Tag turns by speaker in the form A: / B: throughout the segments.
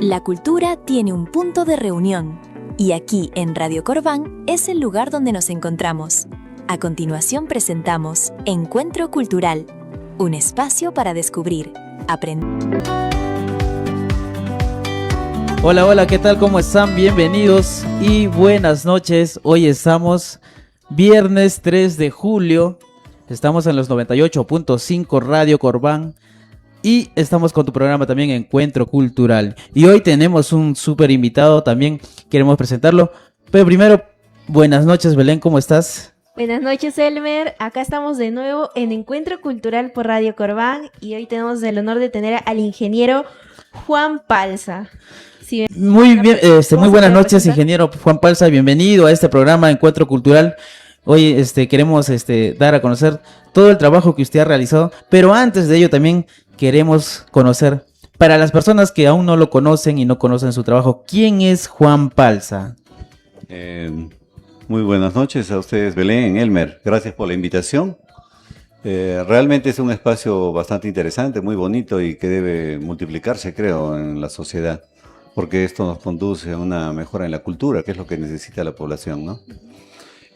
A: La cultura tiene un punto de reunión y aquí en Radio Corbán es el lugar donde nos encontramos. A continuación presentamos Encuentro Cultural, un espacio para descubrir, aprender.
B: Hola, hola, ¿qué tal? ¿Cómo están? Bienvenidos y buenas noches. Hoy estamos viernes 3 de julio. Estamos en los 98.5 Radio Corbán. Y estamos con tu programa también Encuentro Cultural. Y hoy tenemos un súper invitado, también queremos presentarlo. Pero primero, buenas noches Belén, ¿cómo estás?
C: Buenas noches Elmer, acá estamos de nuevo en Encuentro Cultural por Radio Corbán. Y hoy tenemos el honor de tener al ingeniero Juan Palza. Sí,
B: muy bien, muy buenas noches ingeniero Juan Palza, bienvenido a este programa Encuentro Cultural. Hoy queremos dar a conocer todo el trabajo que usted ha realizado, pero antes de ello también queremos conocer, para las personas que aún no lo conocen y no conocen su trabajo, ¿quién es Juan Palza?
D: Muy buenas noches a ustedes, Belén, Elmer, gracias por la invitación. Realmente es un espacio bastante interesante, muy bonito y que debe multiplicarse, creo, en la sociedad, porque esto nos conduce a una mejora en la cultura, que es lo que necesita la población, ¿no?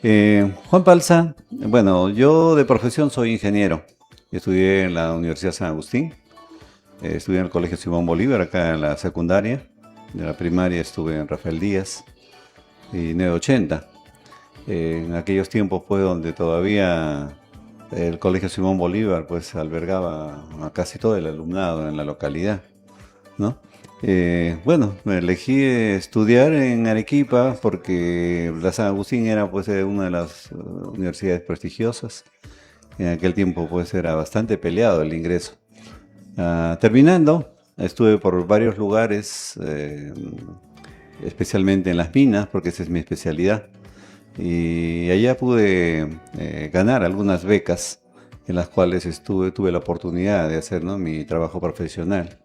D: Juan Palza, bueno, yo de profesión soy ingeniero. Estudié en la Universidad San Agustín, estudié en el Colegio Simón Bolívar, acá en la secundaria. De la primaria estuve en Rafael Díaz y 980. En aquellos tiempos fue donde todavía el Colegio Simón Bolívar pues albergaba a casi todo el alumnado en la localidad, ¿no? Bueno, me elegí estudiar en Arequipa porque la San Agustín era pues una de las universidades prestigiosas. En aquel tiempo pues era bastante peleado el ingreso. Terminando, estuve por varios lugares, especialmente en las minas, porque esa es mi especialidad. Y allá pude ganar algunas becas en las cuales tuve la oportunidad de hacer, ¿no?, mi trabajo profesional.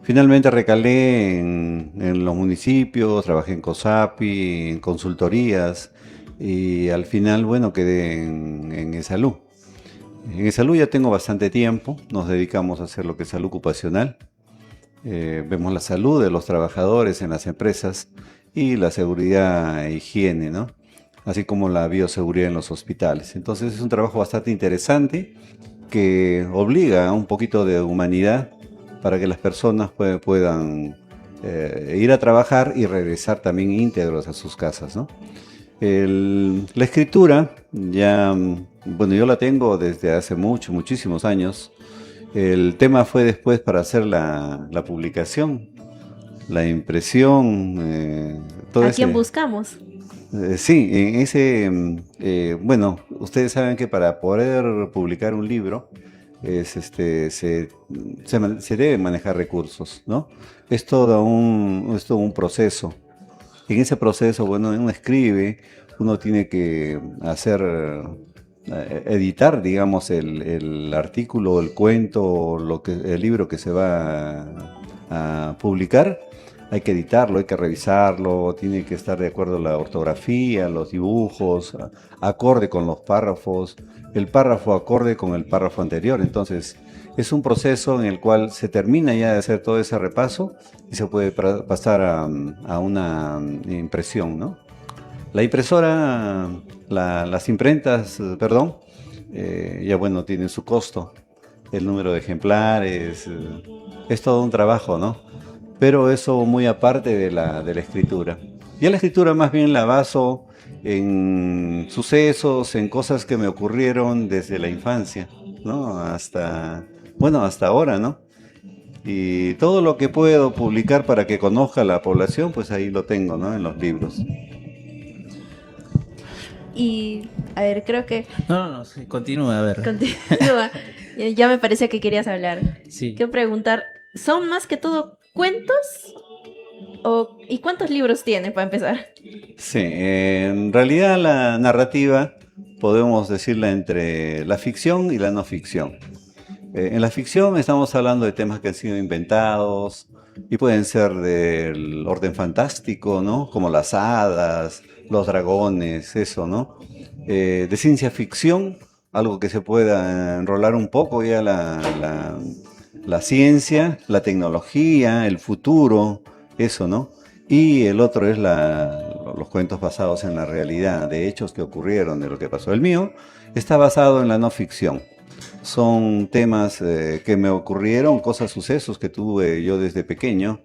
D: Finalmente recalé en los municipios, trabajé en COSAPI, en consultorías y al final, bueno, quedé en ESALU. En ESALU ya tengo bastante tiempo, nos dedicamos a hacer lo que es salud ocupacional. Vemos la salud de los trabajadores en las empresas y la seguridad e higiene, ¿no?, así como la bioseguridad en los hospitales. Entonces es un trabajo bastante interesante que obliga a un poquito de humanidad para que las personas puedan ir a trabajar y regresar también íntegros a sus casas, ¿no? La escritura, ya, bueno, yo la tengo desde hace muchísimos años. El tema fue después para hacer la publicación, la impresión, todo
C: ¿A quién buscamos?
D: Sí, en ese, bueno, ustedes saben que para poder publicar un libro se deben manejar recursos, ¿no? Es todo un proceso. En ese proceso, bueno, uno escribe, uno tiene que editar, digamos, el artículo, el cuento, el libro que se va a publicar. Hay que editarlo, hay que revisarlo, tiene que estar de acuerdo a la ortografía, los dibujos, acorde con los párrafos, el párrafo acorde con el párrafo anterior. Entonces, es un proceso en el cual se termina ya de hacer todo ese repaso y se puede pasar a una impresión, ¿no? La impresora, las imprentas, perdón, ya bueno, tienen su costo, el número de ejemplares, es todo un trabajo, ¿no? Pero eso muy aparte de la escritura. Yo la escritura más bien la baso en sucesos, en cosas que me ocurrieron desde la infancia, ¿no? Hasta ahora, ¿no? Y todo lo que puedo publicar para que conozca la población, pues ahí lo tengo, ¿no?, en los libros.
C: Y, a ver, creo que...
B: No, sí, continúa, a ver.
C: Continúa. Ya me parecía que querías hablar.
B: Sí.
C: Quiero preguntar, ¿son más que todo cuentos? ¿Y cuántos libros tiene, para empezar?
D: Sí, en realidad la narrativa podemos decirla entre la ficción y la no ficción. En la ficción estamos hablando de temas que han sido inventados y pueden ser del orden fantástico, ¿no?, como las hadas, los dragones, eso, ¿no? De ciencia ficción, algo que se pueda enrolar un poco ya la ciencia, la tecnología, el futuro, eso, ¿no? Y el otro es los cuentos basados en la realidad, de hechos que ocurrieron, de lo que pasó. El mío está basado en la no ficción. Son temas que me ocurrieron, cosas, sucesos que tuve yo desde pequeño.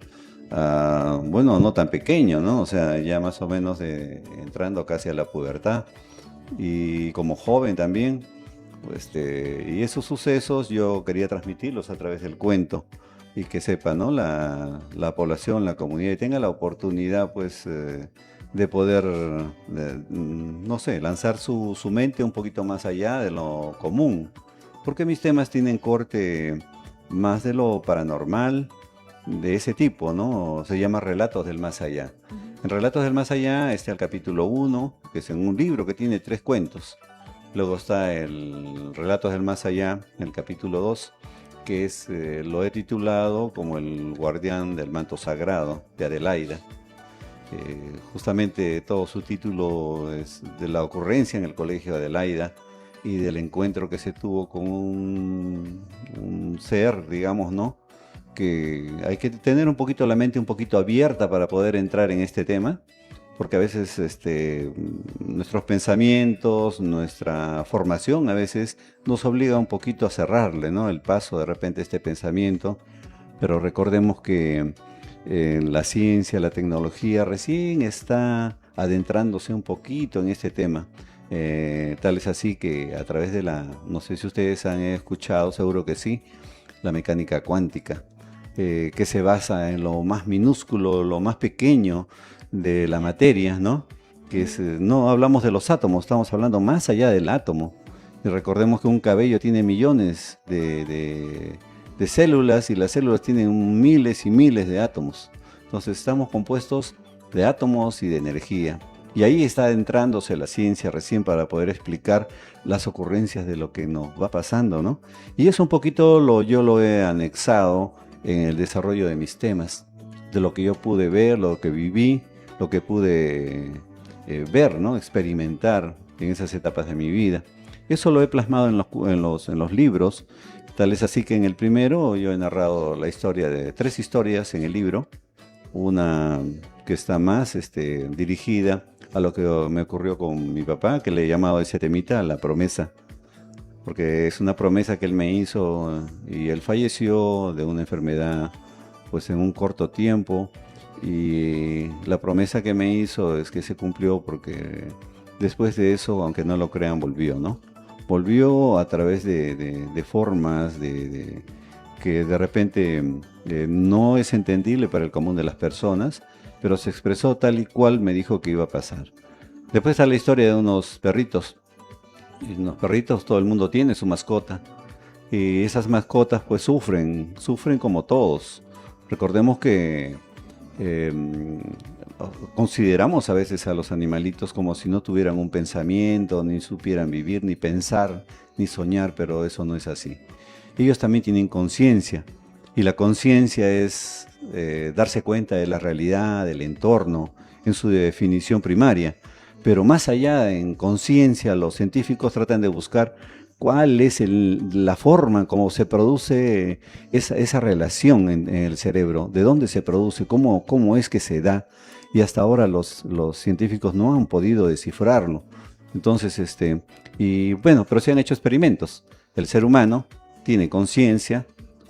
D: Bueno, no tan pequeño, ¿no? O sea, ya más o menos entrando casi a la pubertad. Y como joven también. Y esos sucesos yo quería transmitirlos a través del cuento. Y que sepa, ¿no? La población, la comunidad, y tenga la oportunidad, pues, de poder, no sé, lanzar su mente un poquito más allá de lo común. Porque mis temas tienen corte más de lo paranormal, de ese tipo, ¿no? Se llama Relatos del Más Allá. En Relatos del Más Allá está el capítulo 1, que es en un libro que tiene 3 cuentos. Luego está el Relatos del Más Allá, el capítulo 2, que es, lo he titulado como El Guardián del Manto Sagrado, de Adelaida. Justamente todo su título es de la ocurrencia en el colegio de Adelaida y del encuentro que se tuvo con un ser, digamos, ¿no? Que hay que tener un poquito la mente un poquito abierta para poder entrar en este tema, porque a veces nuestros pensamientos, nuestra formación a veces nos obliga un poquito a cerrarle, ¿no? El paso de repente a este pensamiento, pero recordemos que la ciencia, la tecnología recién está adentrándose un poquito en este tema. Tal es así que a través de no sé si ustedes han escuchado, seguro que sí, la mecánica cuántica, que se basa en lo más minúsculo, lo más pequeño de la materia, ¿no? Que no hablamos de los átomos, estamos hablando más allá del átomo. Y recordemos que un cabello tiene millones de células y las células tienen miles y miles de átomos. Entonces estamos compuestos de átomos y de energía. Y ahí está adentrándose la ciencia recién para poder explicar las ocurrencias de lo que nos va pasando, ¿no? Y eso un poquito yo lo he anexado en el desarrollo de mis temas, de lo que yo pude ver, lo que viví, lo que pude ver, ¿no? Experimentar en esas etapas de mi vida. Eso lo he plasmado en los libros. Tal es así que en el primero yo he narrado la historia de 3 historias en el libro. Una que está más dirigida a lo que me ocurrió con mi papá, que le he llamado ese temita la promesa, porque es una promesa que él me hizo y él falleció de una enfermedad pues en un corto tiempo, y la promesa que me hizo es que se cumplió porque después de eso, aunque no lo crean, volvió, ¿no? Volvió a través de formas que de repente no es entendible para el común de las personas, pero se expresó tal y cual me dijo que iba a pasar. Después está la historia de unos perritos. Y los perritos, todo el mundo tiene su mascota. Y esas mascotas pues sufren como todos. Recordemos que consideramos a veces a los animalitos como si no tuvieran un pensamiento, ni supieran vivir, ni pensar, ni soñar, pero eso no es así. Ellos también tienen conciencia. Y la conciencia es darse cuenta de la realidad, del entorno, en su definición primaria. Pero más allá, en conciencia, los científicos tratan de buscar cuál es la forma como se produce esa relación en el cerebro, de dónde se produce, cómo es que se da. Y hasta ahora los científicos no han podido descifrarlo. Entonces, y bueno, pero se han hecho experimentos. El ser humano tiene conciencia,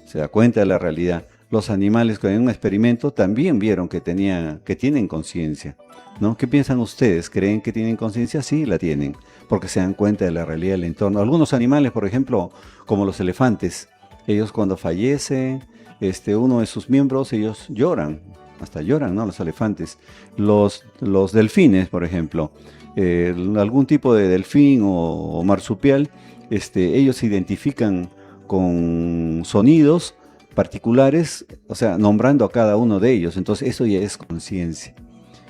D: se da cuenta de la realidad. Los animales con un experimento también vieron que tienen conciencia, ¿no? ¿Qué piensan ustedes? ¿Creen que tienen conciencia? Sí, la tienen, porque se dan cuenta de la realidad del entorno. Algunos animales, por ejemplo, como los elefantes, ellos cuando fallecen uno de sus miembros, ellos lloran, hasta lloran, ¿no? Los elefantes. Los delfines, por ejemplo, algún tipo de delfín o marsupial, ellos se identifican con sonidos particulares, o sea, nombrando a cada uno de ellos. Entonces eso ya es conciencia.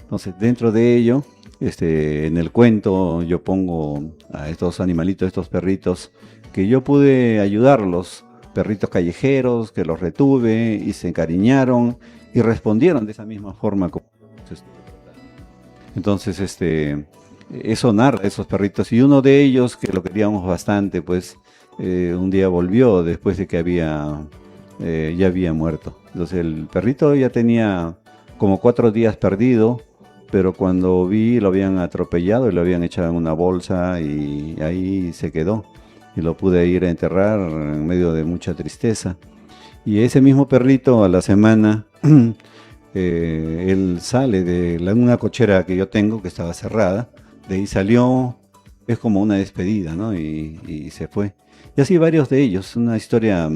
D: Entonces dentro de ello, en el cuento yo pongo a estos animalitos, estos perritos, que yo pude ayudarlos, perritos callejeros, que los retuve y se encariñaron y respondieron de esa misma forma. Entonces eso narra esos perritos, y uno de ellos, que lo queríamos bastante, pues un día volvió después de que ya había muerto. Entonces el perrito ya tenía como 4 días perdido, pero cuando vi lo habían atropellado y lo habían echado en una bolsa y ahí se quedó. Y lo pude ir a enterrar en medio de mucha tristeza. Y ese mismo perrito a la semana, él sale de una cochera que yo tengo que estaba cerrada, de ahí salió, es como una despedida, ¿no? Y se fue. Y así varios de ellos, una historia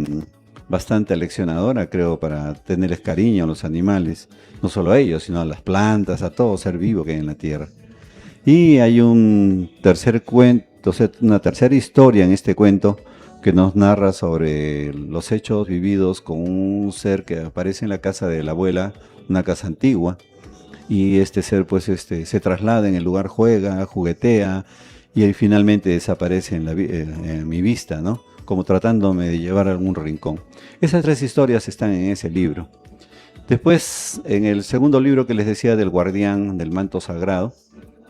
D: bastante aleccionadora, creo, para tenerles cariño a los animales, no solo a ellos, sino a las plantas, a todo ser vivo que hay en la tierra. Y hay un tercer cuento, o sea, una tercera historia en este cuento que nos narra sobre los hechos vividos con un ser que aparece en la casa de la abuela, una casa antigua, y este ser pues se traslada en el lugar, juega, juguetea, y ahí finalmente desaparece en mi vista, ¿no? Como tratándome de llevar a algún rincón. Esas 3 historias están en ese libro. Después, en el segundo libro que les decía del guardián del manto sagrado,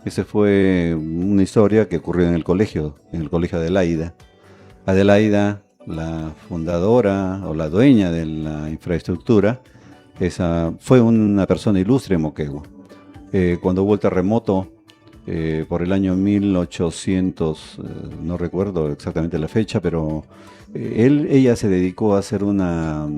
D: ese fue una historia que ocurrió en el colegio Adelaida. Adelaida, la fundadora o la dueña de la infraestructura, fue una persona ilustre en Moquegua. Cuando hubo el terremoto, por el año 1800, no recuerdo exactamente la fecha, pero ella se dedicó a hacer una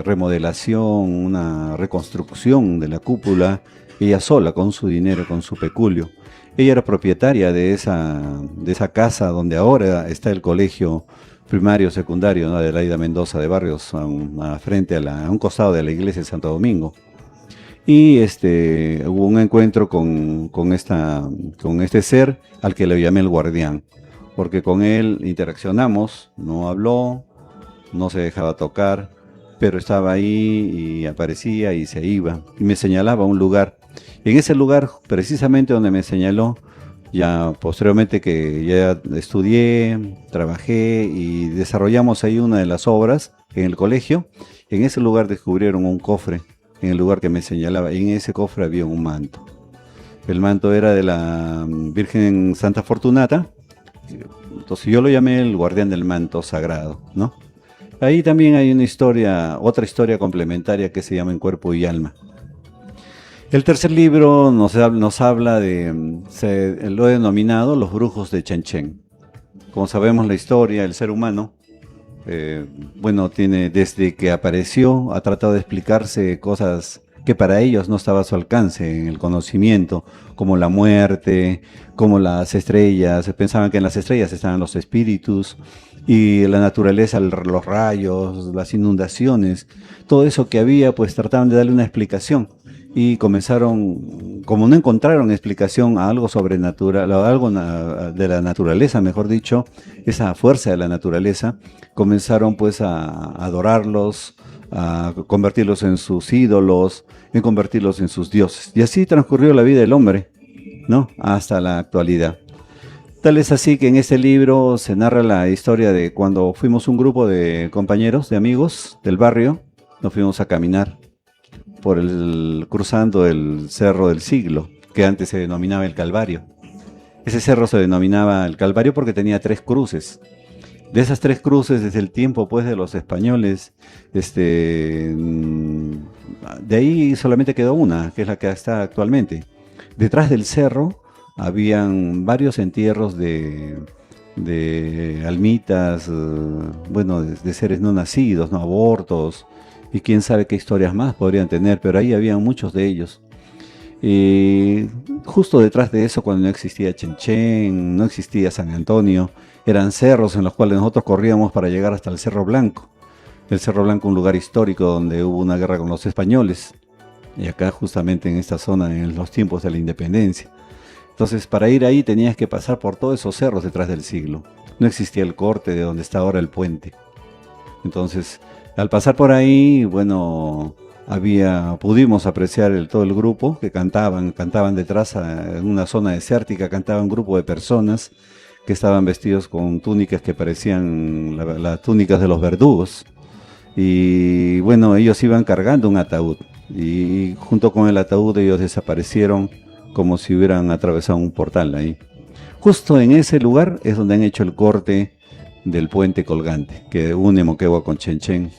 D: remodelación, una reconstrucción de la cúpula, ella sola, con su dinero, con su peculio. Ella era propietaria de esa casa donde ahora está el colegio primario secundario, ¿no?, de Adelaida Mendoza de Barrios, a un costado de la iglesia de Santo Domingo. Y hubo un encuentro con este ser al que le llamé el guardián, porque con él interaccionamos, no habló, no se dejaba tocar, pero estaba ahí y aparecía y se iba, y me señalaba un lugar. Y en ese lugar, precisamente donde me señaló, ya posteriormente que ya estudié, trabajé y desarrollamos ahí una de las obras en el colegio, en ese lugar descubrieron un cofre, en el lugar que me señalaba, y en ese cofre había un manto. El manto era de la Virgen Santa Fortunata, entonces yo lo llamé el guardián del manto sagrado, ¿no? Ahí también hay otra historia complementaria que se llama En Cuerpo y Alma. El tercer libro nos habla lo he denominado Los Brujos de Chenchen. Como sabemos la historia, el ser humano, desde que apareció, ha tratado de explicarse cosas que para ellos no estaba a su alcance en el conocimiento, como la muerte, como las estrellas. Pensaban que en las estrellas estaban los espíritus, y la naturaleza, los rayos, las inundaciones, todo eso que había, pues trataban de darle una explicación. Y comenzaron, como no encontraron explicación a algo sobrenatural, a algo de la naturaleza, mejor dicho, esa fuerza de la naturaleza, comenzaron pues a adorarlos, a convertirlos en sus ídolos, en convertirlos en sus dioses. Y así transcurrió la vida del hombre, ¿no?, hasta la actualidad. Tal es así que en este libro se narra la historia de cuando fuimos un grupo de compañeros, de amigos del barrio, nos fuimos a caminar cruzando el Cerro del Siglo, que antes se denominaba el Calvario. Ese cerro se denominaba el Calvario porque tenía 3 cruces. De esas 3 cruces, desde el tiempo pues de los españoles, de ahí solamente quedó una, que es la que está actualmente. Detrás del cerro habían varios entierros de almitas, de seres no nacidos, no abortos, y quién sabe qué historias más podrían tener, pero ahí había muchos de ellos. Y justo detrás de eso, cuando no existía Chenchen, no existía San Antonio, eran cerros en los cuales nosotros corríamos para llegar hasta el Cerro Blanco. El Cerro Blanco, un lugar histórico donde hubo una guerra con los españoles, y acá justamente en esta zona, en los tiempos de la independencia. Entonces, para ir ahí tenías que pasar por todos esos cerros detrás del siglo. No existía el corte de donde está ahora el puente. Entonces, al pasar por ahí, pudimos apreciar todo el grupo que cantaban detrás, en una zona desértica, cantaba un grupo de personas que estaban vestidos con túnicas que parecían las túnicas de los verdugos. Y ellos iban cargando un ataúd, y junto con el ataúd ellos desaparecieron como si hubieran atravesado un portal ahí. Justo en ese lugar es donde han hecho el corte del puente colgante que une Moquegua con Chenchen,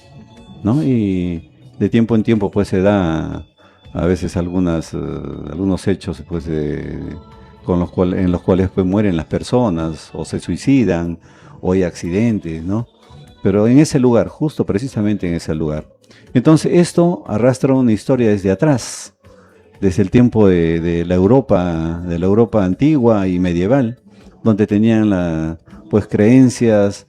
D: ¿no? Y de tiempo en tiempo pues se da a veces algunos hechos pues, en los cuales pues, mueren las personas o se suicidan o hay accidentes, ¿no? Pero en ese lugar, justo precisamente en ese lugar. Entonces esto arrastra una historia desde atrás, desde el tiempo de la Europa antigua y medieval, donde tenían pues creencias.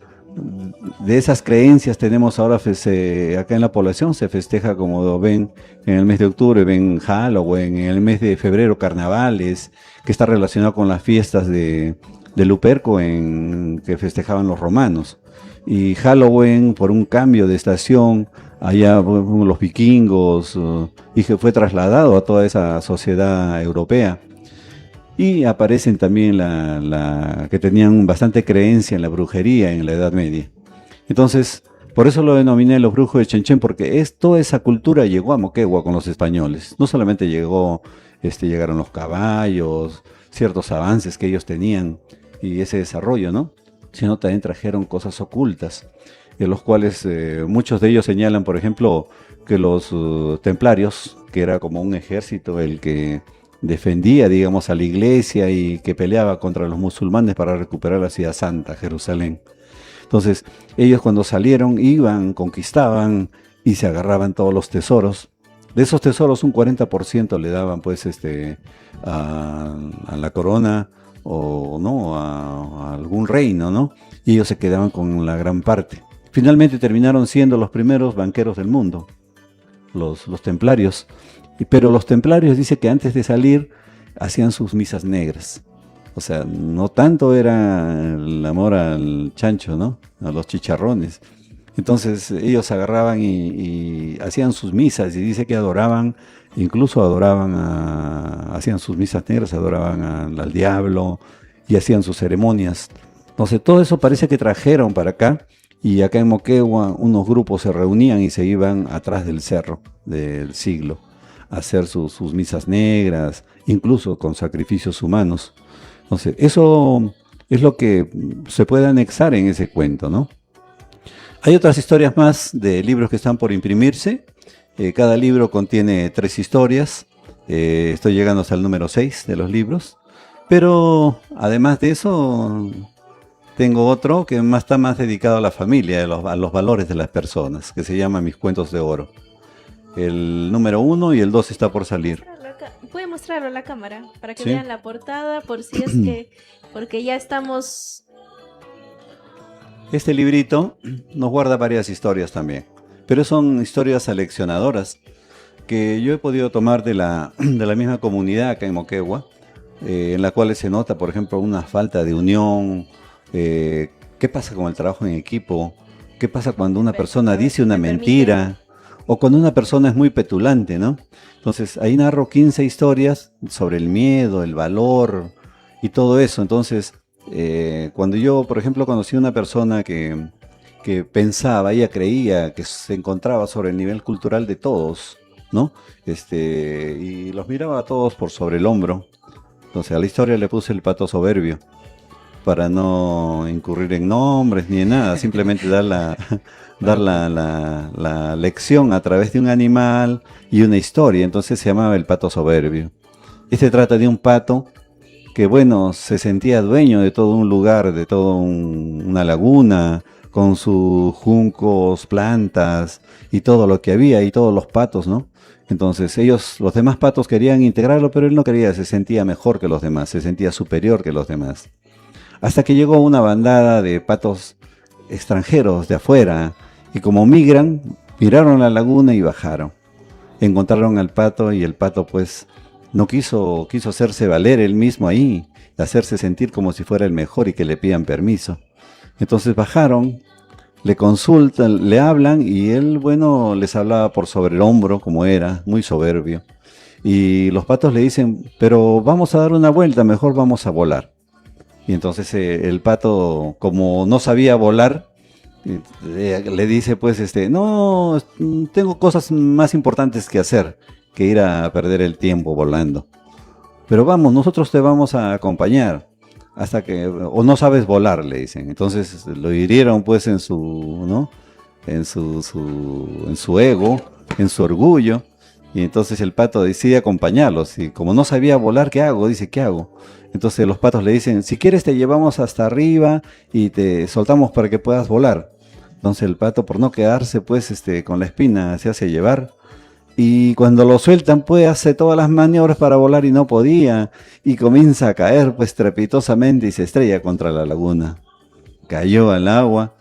D: De esas creencias tenemos ahora, acá en la población se festeja, como ven, en el mes de octubre ven Halloween, en el mes de febrero carnavales, que está relacionado con las fiestas de Luperco que festejaban los romanos. Y Halloween, por un cambio de estación, allá los vikingos, y que fue trasladado a toda esa sociedad europea. Y aparecen también que tenían bastante creencia en la brujería en la Edad Media. Entonces, por eso lo denominé los brujos de Chenchen, porque toda esa cultura llegó a Moquegua con los españoles. No solamente llegaron los caballos, ciertos avances que ellos tenían y ese desarrollo, ¿no? Sino también trajeron cosas ocultas, de los cuales muchos de ellos señalan, por ejemplo, que los templarios, que era como un ejército el que defendía, digamos, a la iglesia y que peleaba contra los musulmanes para recuperar la ciudad santa, Jerusalén. Entonces, ellos cuando salieron iban, conquistaban y se agarraban todos los tesoros. De esos tesoros un 40% le daban pues a la corona o no a algún reino, ¿no? Y ellos se quedaban con la gran parte. Finalmente terminaron siendo los primeros banqueros del mundo, los templarios. Pero los templarios dice que antes de salir hacían sus misas negras. O sea, no tanto era el amor al chancho, ¿no? A los chicharrones. Entonces ellos agarraban y hacían sus misas, y dice que hacían sus misas negras, adoraban al diablo y hacían sus ceremonias. Entonces todo eso parece que trajeron para acá, y acá en Moquegua unos grupos se reunían y se iban atrás del cerro del siglo a hacer sus misas negras, incluso con sacrificios humanos. Entonces eso es lo que se puede anexar en ese cuento, ¿no? Hay otras historias más de libros que están por imprimirse. Cada libro contiene 3 historias. Estoy llegando hasta el número 6 de los libros. Pero además de eso, tengo otro que está más dedicado a la familia, a los valores de las personas, que se llama Mis Cuentos de Oro. El número 1 y el 2 está por salir.
C: Puede mostrarlo a la cámara para que
D: ¿Sí?
C: vean la portada, por si es que... Porque ya estamos...
D: Este librito nos guarda varias historias también, pero son historias aleccionadoras que yo he podido tomar de la misma comunidad acá en Moquegua, en la cual se nota, por ejemplo, una falta de unión. ¿Qué pasa con el trabajo en equipo? ¿Qué pasa cuando una persona dice una mentira? O cuando una persona es muy petulante, ¿no? Entonces, ahí narro 15 historias sobre el miedo, el valor y todo eso. Entonces, cuando yo, por ejemplo, conocí a una persona que pensaba, ella creía que se encontraba sobre el nivel cultural de todos, ¿no? Y los miraba a todos por sobre el hombro. Entonces, a la historia le puse el pato soberbio, para no incurrir en nombres ni en nada, simplemente dar la lección a través de un animal y una historia. Entonces se llamaba el pato soberbio. Trata de un pato que, bueno, se sentía dueño de todo un lugar, de toda una laguna, con sus juncos, plantas y todo lo que había, y todos los patos, ¿no? Entonces los demás patos querían integrarlo, pero él no quería, se sentía mejor que los demás, se sentía superior que los demás. Hasta que llegó una bandada de patos extranjeros de afuera, y como migran, miraron la laguna y bajaron. Encontraron al pato, y el pato pues no quiso hacerse valer él mismo ahí, hacerse sentir como si fuera el mejor y que le pidan permiso. Entonces bajaron, le consultan, le hablan, y él, bueno, les hablaba por sobre el hombro, como era, muy soberbio. Y los patos le dicen, pero vamos a dar una vuelta, mejor vamos a volar. Y entonces el pato, como no sabía volar, le dice pues, no, tengo cosas más importantes que hacer que ir a perder el tiempo volando. Pero vamos, nosotros te vamos a acompañar hasta que, o no sabes volar, le dicen. Entonces lo hirieron pues en su, ¿no? En su ego, en su orgullo, Y entonces el pato decide acompañarlos. Y como no sabía volar, ¿qué hago? Dice, ¿qué hago? Entonces los patos le dicen, si quieres te llevamos hasta arriba y te soltamos para que puedas volar. Entonces el pato, por no quedarse pues con la espina, se hace llevar. Y cuando lo sueltan, pues hace todas las maniobras para volar y no podía. Y comienza a caer pues trepitosamente y se estrella contra la laguna. Cayó al agua.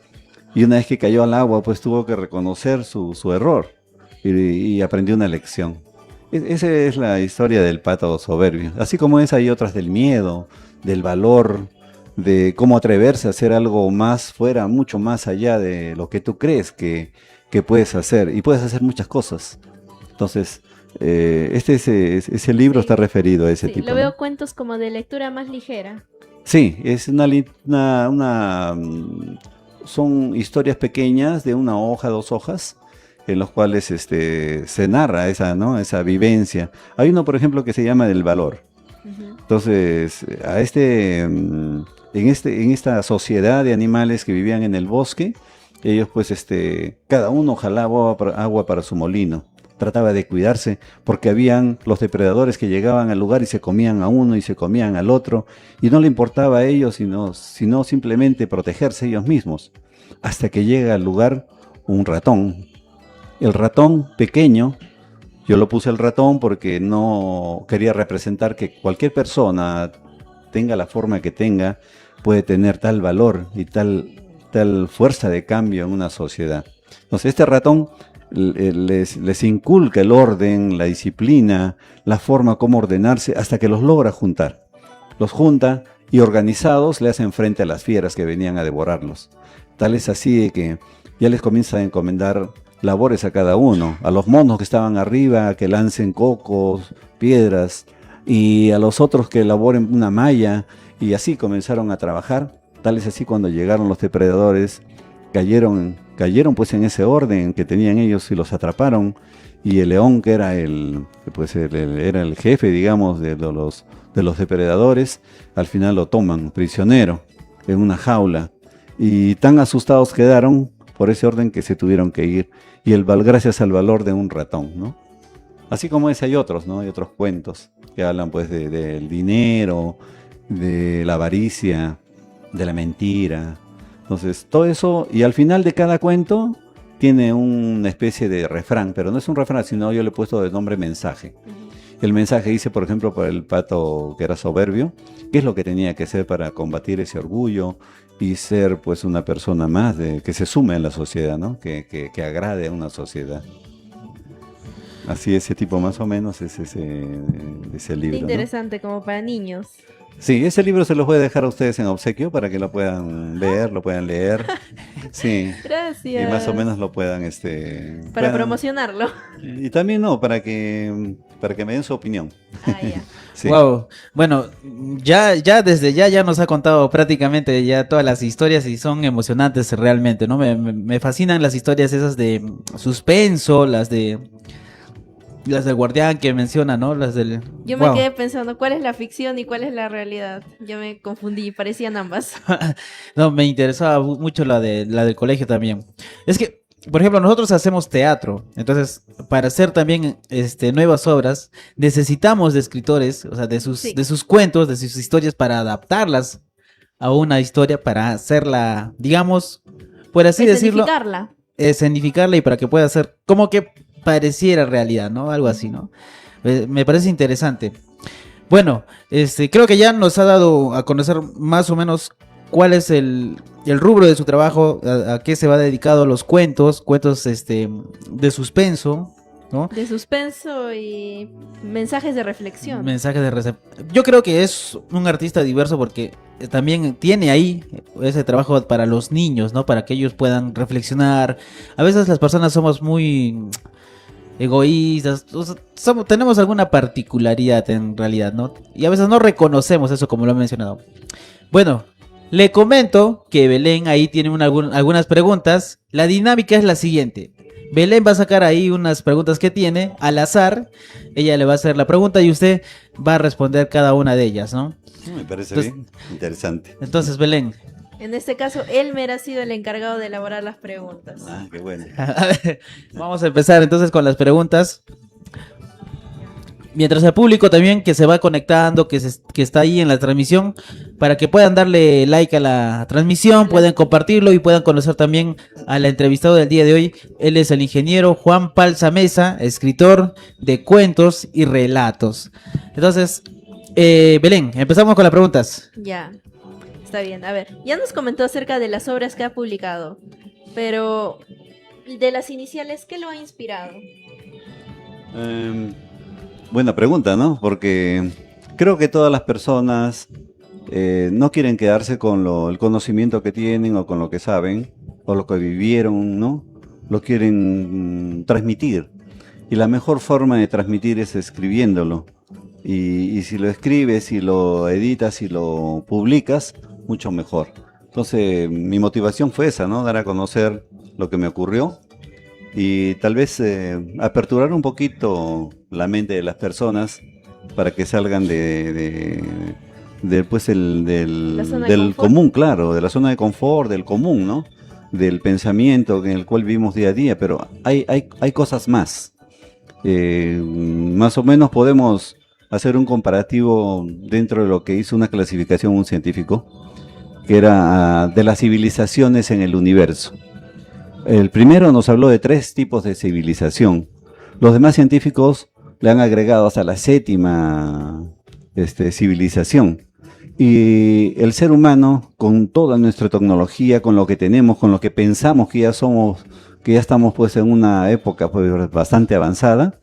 D: Y una vez que cayó al agua, pues tuvo que reconocer su error. Y aprendió una lección. Esa es la historia del pato soberbio. Así como esa hay otras del miedo, del valor, de cómo atreverse a hacer algo más fuera, mucho más allá de lo que tú crees que puedes hacer. Y puedes hacer muchas cosas. Entonces, ese libro
C: Sí.
D: está referido a ese
C: Sí,
D: tipo.
C: lo
D: ¿no?
C: veo cuentos como de lectura más ligera.
D: Sí, es son historias pequeñas de una hoja, 2 hojas, en los cuales se narra esa, ¿no? Esa vivencia. Hay uno, por ejemplo, que se llama El Valor.
C: Ujú.
D: Entonces, en esta sociedad de animales que vivían en el bosque, ellos pues cada uno jalaba agua para su molino. Trataba de cuidarse porque habían los depredadores que llegaban al lugar y se comían a uno y se comían al otro y no le importaba a ellos sino simplemente protegerse ellos mismos. Hasta que llega al lugar un ratón. El ratón pequeño, yo lo puse el ratón porque no quería representar que cualquier persona, tenga la forma que tenga, puede tener tal valor y tal fuerza de cambio en una sociedad. Entonces este ratón les inculca el orden, la disciplina, la forma como ordenarse, hasta que los logra juntar. Los junta y organizados le hacen frente a las fieras que venían a devorarlos. Tal es así de que ya les comienza a encomendar labores a cada uno, a los monos que estaban arriba, que lancen cocos, piedras, y a los otros que elaboren una malla, y así comenzaron a trabajar. Tal es así cuando llegaron los depredadores, cayeron pues en ese orden que tenían ellos y los atraparon, y el león, que era era el jefe, digamos, de los depredadores, al final lo toman prisionero en una jaula, y tan asustados quedaron por ese orden que se tuvieron que ir, y gracias al valor de un ratón, ¿no? Así como ese hay otros, ¿no? Hay otros cuentos que hablan pues del dinero, de la avaricia, de la mentira. Entonces, todo eso, y al final de cada cuento tiene una especie de refrán, pero no es un refrán, sino yo le he puesto de nombre mensaje. El mensaje dice, por ejemplo, para el pato que era soberbio, qué es lo que tenía que hacer para combatir ese orgullo y ser pues una persona más que se sume en la sociedad, ¿no? Que agrade a una sociedad. Así, ese tipo más o menos es ese libro, ¿no?
C: Interesante, como para niños.
D: Sí, ese libro se los voy a dejar a ustedes en obsequio para que lo puedan ver, lo puedan leer. Sí.
C: Gracias.
D: Y más o menos lo puedan,
C: Para
D: puedan-
C: promocionarlo.
D: Y también no, para que me den su opinión.
C: Ah, ya.
D: Sí.
B: Wow. Bueno, ya desde ya nos ha contado prácticamente ya todas las historias y son emocionantes realmente, ¿no? Me fascinan las historias esas de suspenso, las del guardián que menciona, ¿no? Las del...
C: Yo me
B: Wow.
C: quedé pensando cuál es la ficción y cuál es la realidad. Yo me confundí, parecían ambas.
B: No, me interesaba mucho la del colegio también. Es que, por ejemplo, nosotros hacemos teatro, entonces para hacer también nuevas obras necesitamos de escritores, o sea, de
C: Sí.
B: sus cuentos, de sus historias para adaptarlas a una historia, para hacerla, digamos, por así decirlo,
C: Escenificarla.
B: escenificarla y para que pueda ser como que pareciera realidad, ¿no? Algo así, ¿no? Me parece interesante. Bueno, creo que ya nos ha dado a conocer más o menos cuál es el rubro de su trabajo, a qué se va dedicado los cuentos de suspenso, ¿no?
C: De suspenso y mensajes de reflexión.
B: Mensajes de Yo creo que es un artista diverso porque también tiene ahí ese trabajo para los niños, ¿no? Para que ellos puedan reflexionar. A veces las personas somos muy egoístas, o sea, tenemos alguna particularidad en realidad, ¿no? Y a veces no reconocemos eso, como lo he mencionado. Bueno, le comento que Belén ahí tiene algunas preguntas. La dinámica es la siguiente. Belén va a sacar ahí unas preguntas que tiene al azar. Ella le va a hacer la pregunta y usted va a responder cada una de ellas, ¿no?
D: Me parece
B: Entonces-
D: bien, interesante.
B: Entonces, Belén.
C: En este caso, Elmer ha sido el encargado de elaborar las preguntas.
D: Ah, qué bueno.
B: Vamos a empezar entonces con las preguntas. mientras el público también que se va conectando, que está ahí en la transmisión, para que puedan darle like a la transmisión, puedan compartirlo y puedan conocer también al entrevistado del día de hoy. Él es el ingeniero Juan Palza Mesa, escritor de cuentos y relatos. Entonces, Belén, empezamos con las preguntas.
C: Ya, está bien. A ver, ya nos comentó acerca de las obras que ha publicado, pero de las iniciales, ¿qué lo ha inspirado?
D: Buena pregunta, ¿no? Porque creo que todas las personas no quieren quedarse con el conocimiento que tienen o con lo que saben o lo que vivieron, ¿no? Lo quieren transmitir. Y la mejor forma de transmitir es escribiéndolo. Y si lo escribes, si lo editas, si lo publicas, mucho mejor. Entonces, mi motivación fue esa, ¿no? Dar a conocer lo que me ocurrió y tal vez aperturar un poquito la mente de las personas para que salgan pues del común, claro, de la zona de confort, del común, ¿no? Del pensamiento en el cual vivimos día a día, pero hay cosas más. Más o menos podemos hacer un comparativo dentro de lo que hizo una clasificación un científico, que era de las civilizaciones en el universo. El primero nos habló de 3 tipos de civilización. Los demás científicos le han agregado hasta la 7ª civilización. Y el ser humano, con toda nuestra tecnología, con lo que tenemos, con lo que pensamos que ya estamos pues en una época pues bastante avanzada,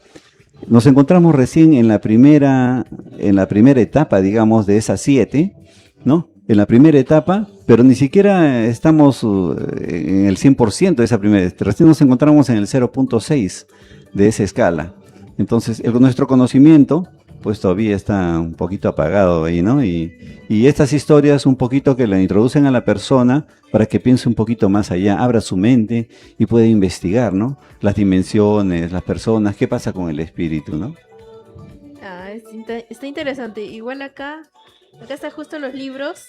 D: nos encontramos recién en la primera etapa, digamos, de esas 7, ¿no? En la primera etapa, pero ni siquiera estamos en el 100% de esa primera. Recién nos encontramos en el 0.6 de esa escala. Entonces, nuestro conocimiento, pues todavía está un poquito apagado ahí, ¿no? Y estas historias un poquito que le introducen a la persona para que piense un poquito más allá, abra su mente y pueda investigar, ¿no? Las dimensiones, las personas, qué pasa con el espíritu, ¿no?
C: Ah, está interesante. Igual acá están justo los libros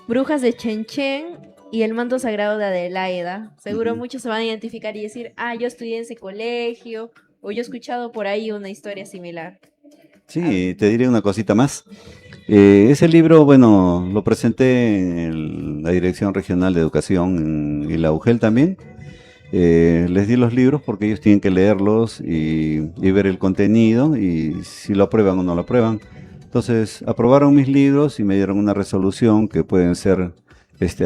C: Brujas de Chenchen y El manto sagrado de Adelaida. Seguro muchos se van a identificar y decir, yo estudié en ese colegio o yo he escuchado por ahí una historia similar.
D: Sí, te diré una cosita más. Ese libro, bueno, lo presenté en la Dirección Regional de Educación y la UGEL también. Les di los libros porque ellos tienen que leerlos y ver el contenido y si lo aprueban o no lo aprueban. Entonces, aprobaron mis libros y me dieron una resolución que pueden ser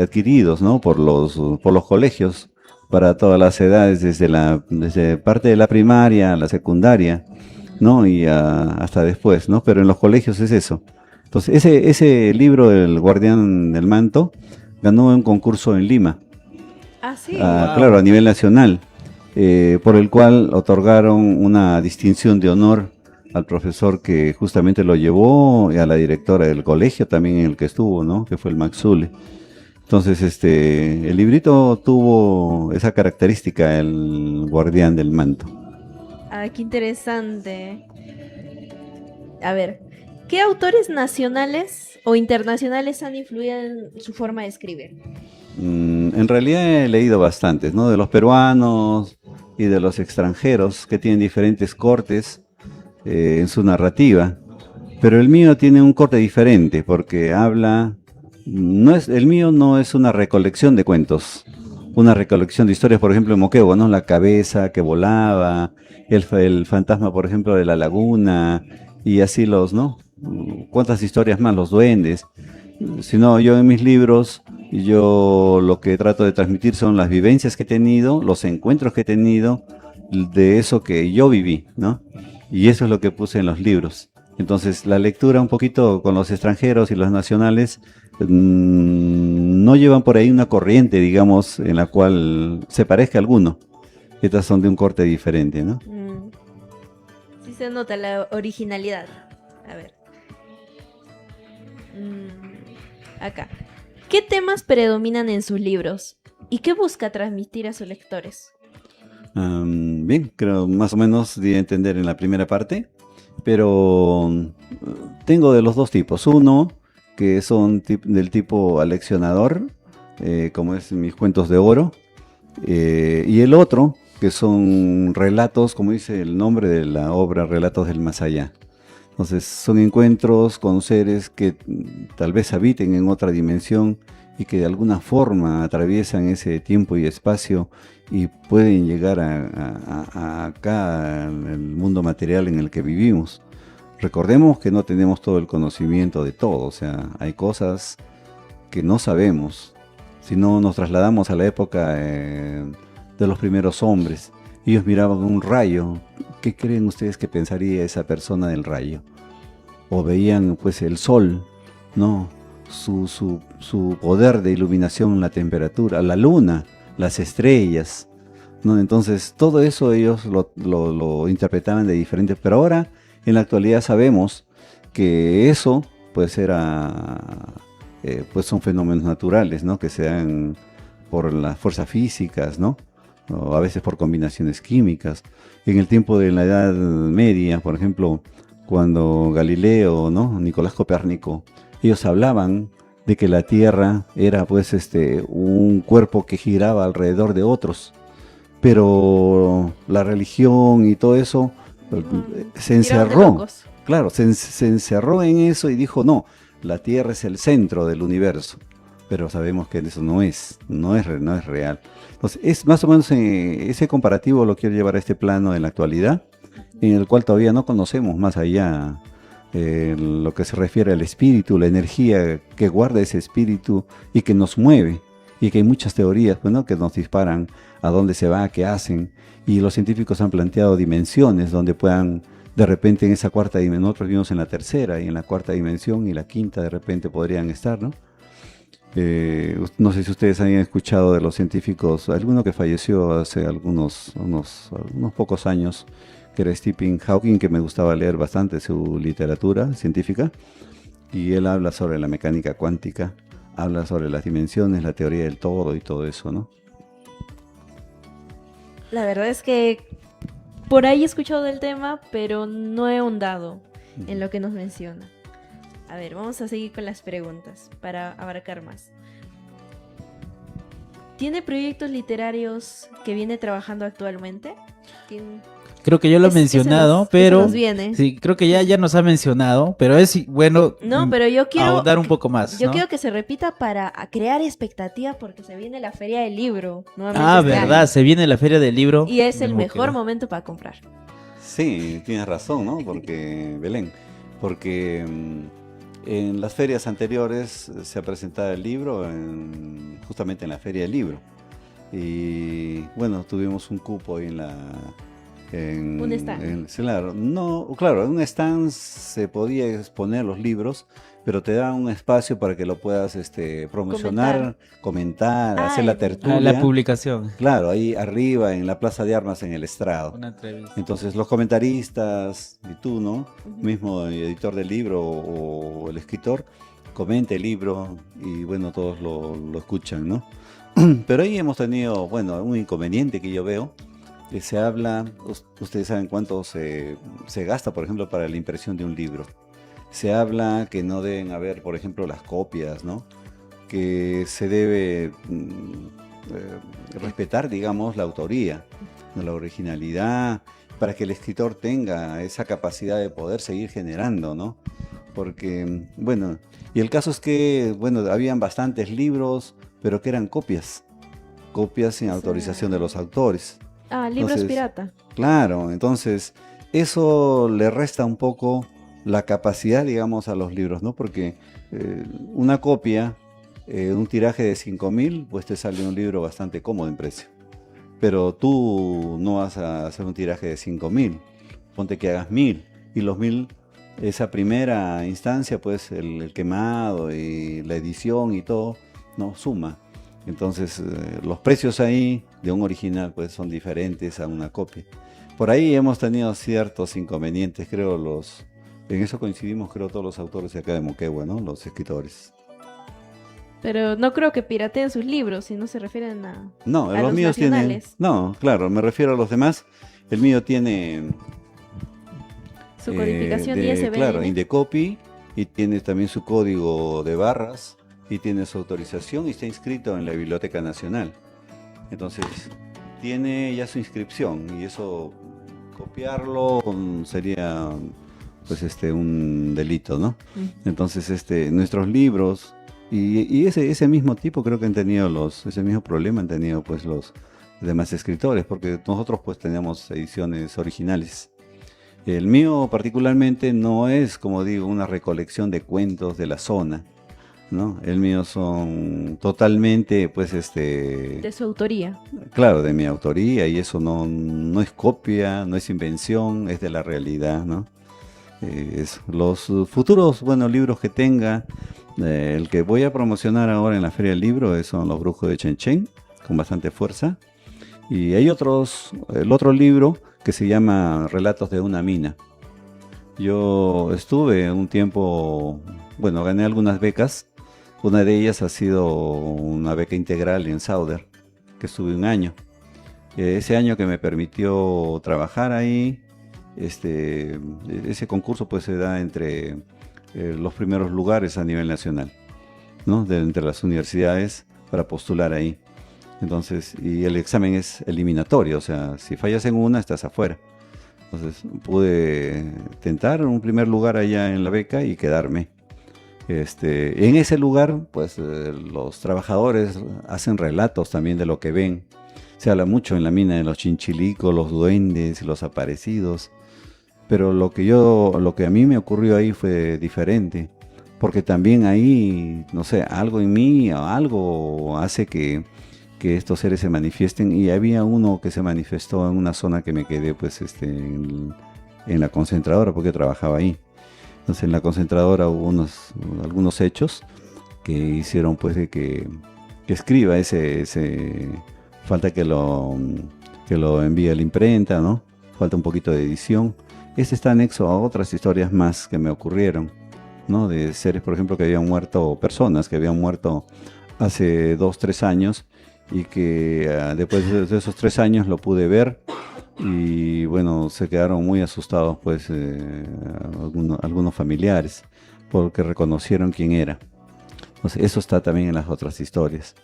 D: adquiridos, ¿no? por los colegios para todas las edades, desde parte de la primaria a la secundaria, ¿no? Y hasta después, ¿no? Pero en los colegios es eso. Entonces, ese libro, El Guardián del Manto, ganó un concurso en Lima.
C: Ah, sí.
D: Claro, a nivel nacional, por el cual otorgaron una distinción de honor al profesor que justamente lo llevó y a la directora del colegio también en el que estuvo, ¿no? Que fue el Maxule. Entonces, el librito tuvo esa característica, El Guardián del Manto.
C: Qué interesante. A ver, ¿qué autores nacionales o internacionales han influido en su forma de escribir?
D: En realidad he leído bastantes, ¿no? De los peruanos y de los extranjeros que tienen diferentes cortes en su narrativa. Pero el mío tiene un corte diferente porque el mío no es una recolección de cuentos, una recolección de historias, por ejemplo, en Moquegua, ¿no? La cabeza que volaba, el fantasma, por ejemplo, de la laguna, y así ¿no? ¿Cuántas historias más? Los duendes. Sino yo en mis libros, yo lo que trato de transmitir son las vivencias que he tenido, los encuentros que he tenido, de eso que yo viví, ¿no? Y eso es lo que puse en los libros. Entonces, la lectura un poquito con los extranjeros y los nacionales no llevan por ahí una corriente, digamos, en la cual se parezca a alguno. Estas son de un corte diferente, ¿no?
C: Sí se nota la originalidad. A ver. Acá. ¿Qué temas predominan en sus libros? ¿Y qué busca transmitir a sus lectores?
D: Bien, creo más o menos de entender en la primera parte, pero tengo de los dos tipos. Uno, que son del tipo aleccionador, como es mis cuentos de oro, y el otro, que son relatos, como dice el nombre de la obra, Relatos del Más Allá. Entonces son encuentros con seres que tal vez habiten en otra dimensión y que de alguna forma atraviesan ese tiempo y espacio y pueden llegar a acá, al mundo material en el que vivimos. Recordemos que no tenemos todo el conocimiento de todo, o sea, hay cosas que no sabemos. Si no nos trasladamos a la época de los primeros hombres, ellos miraban un rayo. ¿Qué creen ustedes que pensaría esa persona del rayo? O veían pues el sol, ¿no? Su poder de iluminación, la temperatura, la luna, las estrellas, ¿no? Entonces todo eso ellos lo interpretaban de diferentes, pero ahora en la actualidad sabemos que eso pues pues son fenómenos naturales, ¿no? Que se dan por las fuerzas físicas, ¿no? O a veces por combinaciones químicas. En el tiempo de la Edad Media, por ejemplo, cuando Galileo, ¿no? Nicolás Copérnico, ellos hablaban de que la Tierra era pues un cuerpo que giraba alrededor de otros, pero la religión y todo eso se encerró, claro, se encerró en eso y dijo, no, la Tierra es el centro del universo, pero sabemos que eso no es real. Entonces, es más o menos ese comparativo lo quiero llevar a este plano en la actualidad, en el cual todavía no conocemos más allá lo que se refiere al espíritu, la energía que guarda ese espíritu y que nos mueve, y que hay muchas teorías, pues, ¿no? Que nos disparan a dónde se va, qué hacen, y los científicos han planteado dimensiones donde puedan, de repente en esa cuarta dimensión, nosotros vivimos en la tercera y en la cuarta dimensión y la quinta de repente podrían estar, ¿no? No sé si ustedes han escuchado de los científicos, alguno que falleció hace unos pocos años, que era Stephen Hawking, que me gustaba leer bastante su literatura científica, y él habla sobre la mecánica cuántica, habla sobre las dimensiones, la teoría del todo y todo eso, ¿no?
C: La verdad es que por ahí he escuchado del tema, pero no he ahondado en lo que nos menciona. A ver, vamos a seguir con las preguntas para abarcar más. ¿Tiene proyectos literarios que viene trabajando actualmente?
B: Creo que yo lo he mencionado, pero
C: nos viene.
B: Sí, creo que ya nos ha mencionado, pero es bueno
C: pero yo quiero
B: ahondar un poco más.
C: Yo
B: ¿no?
C: quiero que se repita para crear expectativa porque se viene la Feria del Libro.
B: Verdad, se viene la Feria del Libro.
C: Y es el mejor momento para comprar.
D: Sí, tienes razón, ¿no? Porque, Belén, porque en las ferias anteriores se ha presentado el libro justamente en la Feria del Libro. Y bueno, tuvimos un cupo en
C: un stand.
D: Claro, en un stand se podía exponer los libros, pero te da un espacio para que lo puedas promocionar, comentar, hacer la tertulia.
B: La publicación.
D: Claro, ahí arriba en la Plaza de Armas en el estrado.
B: Una entrevista.
D: Entonces los comentaristas y tú, ¿no? Mismo el editor del libro o el escritor, comenta el libro y bueno, todos lo escuchan, ¿no? Pero ahí hemos tenido, bueno, un inconveniente que yo veo, que se habla, ustedes saben cuánto se gasta, por ejemplo, para la impresión de un libro. Se habla que no deben haber, por ejemplo, las copias, ¿no? Que se debe respetar, digamos, la autoría, la originalidad, para que el escritor tenga esa capacidad de poder seguir generando, ¿no? Porque, bueno, y el caso es que, bueno, habían bastantes libros, pero que eran copias sin autorización de los autores.
C: Libros
D: Entonces,
C: pirata.
D: Claro, entonces eso le resta un poco la capacidad, digamos, a los libros, ¿no? Porque una copia, un tiraje de 5.000, pues te sale un libro bastante cómodo en precio. Pero tú no vas a hacer un tiraje de 5.000, ponte que hagas 1.000, y los 1.000, esa primera instancia, pues el quemado y la edición y todo, no suma. Entonces los precios ahí de un original pues son diferentes a una copia. Por ahí hemos tenido ciertos inconvenientes, creo en eso coincidimos creo todos los autores de acá de Moquegua, ¿no? Los escritores.
C: Pero no creo que pirateen sus libros, si no se refieren a
D: los míos tienen. No, claro, me refiero a los demás. El mío tiene
C: su codificación ISBN.
D: Claro, Indecopy, y tiene también su código de barras. Y tiene su autorización y está inscrito en la Biblioteca Nacional. Entonces, tiene ya su inscripción y eso, copiarlo sería pues un delito, ¿no? Entonces nuestros libros y ese mismo tipo creo que han tenido ese mismo problema han tenido pues los demás escritores, porque nosotros pues teníamos ediciones originales. El mío particularmente no es, como digo, una recolección de cuentos de la zona, ¿no? El mío son totalmente, pues,
C: De su autoría.
D: claro, de mi autoría, y eso no es copia, no es invención, es de la realidad, ¿no? Los futuros, bueno, libros que tenga, el que voy a promocionar ahora en la Feria del Libro son Los Brujos de Chenchen, con bastante fuerza. Y hay el otro libro que se llama Relatos de una mina. Yo estuve un tiempo, bueno, gané algunas becas. Una de ellas ha sido una beca integral en Sauder, que estuve un año. Ese año que me permitió trabajar ahí, ese concurso pues se da entre los primeros lugares a nivel nacional, ¿no? Entre las universidades para postular ahí. Entonces, y el examen es eliminatorio, o sea, si fallas en una, estás afuera. Entonces, pude tentar un primer lugar allá en la beca y quedarme. En ese lugar, pues, los trabajadores hacen relatos también de lo que ven. Se habla mucho en la mina de los chinchilicos, los duendes y los aparecidos. Pero lo que a mí me ocurrió ahí fue diferente. Porque también ahí, no sé, algo en mí, algo hace que estos seres se manifiesten, y había uno que se manifestó en una zona que me quedé pues en la concentradora, porque trabajaba ahí. Entonces en la concentradora hubo algunos hechos que hicieron pues de que escriba falta que lo envíe a la imprenta, ¿no? Falta un poquito de edición. Está anexo a otras historias más que me ocurrieron, ¿no? De seres, por ejemplo, que habían muerto, personas que habían muerto hace 2-3 años, y que después de esos 3 años lo pude ver, y bueno, se quedaron muy asustados pues algunos familiares, porque reconocieron quién era. Entonces, eso está también en las otras historias.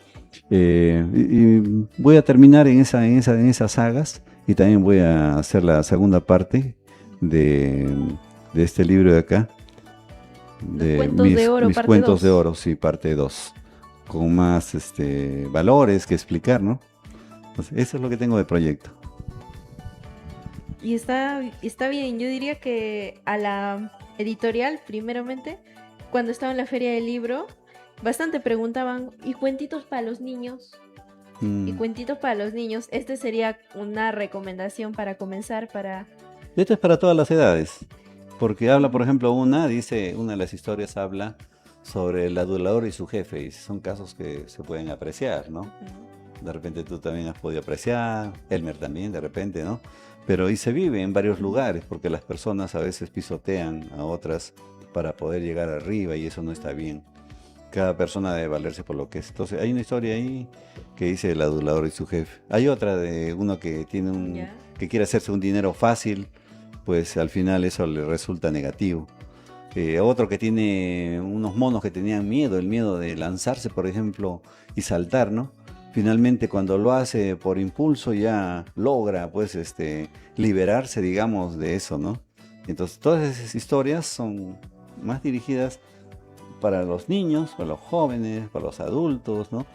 D: Y voy a terminar en esas sagas, y también voy a hacer la segunda parte de este libro de acá, de
C: Cuentos de Oro,
D: mis
C: parte
D: cuentos
C: 2.
D: de oro, sí, parte 2, con más valores que explicar, ¿no? Entonces, eso es lo que tengo de proyecto.
C: Y está bien, yo diría que a la editorial, primeramente, cuando estaba en la Feria del Libro, bastante preguntaban, ¿y cuentitos para los niños? Y cuentitos para los niños, sería una recomendación para comenzar, para...
D: Esto es para todas las edades, porque habla, por ejemplo, una de las historias habla sobre el adulador y su jefe, y son casos que se pueden apreciar, ¿no? De repente tú también has podido apreciar, Elmer también, de repente, ¿no? Pero y se vive en varios lugares, porque las personas a veces pisotean a otras para poder llegar arriba, y eso no está bien. Cada persona debe valerse por lo que es. Entonces, hay una historia ahí que dice el adulador y su jefe. Hay otra de uno que que quiere hacerse un dinero fácil, pues al final eso le resulta negativo. Otro que tiene unos monos que tenían miedo, el miedo de lanzarse, por ejemplo, y saltar, ¿no? Finalmente, cuando lo hace por impulso, ya logra, pues, liberarse, digamos, de eso, ¿no? Entonces, todas esas historias son más dirigidas para los niños, para los jóvenes, para los adultos, ¿no?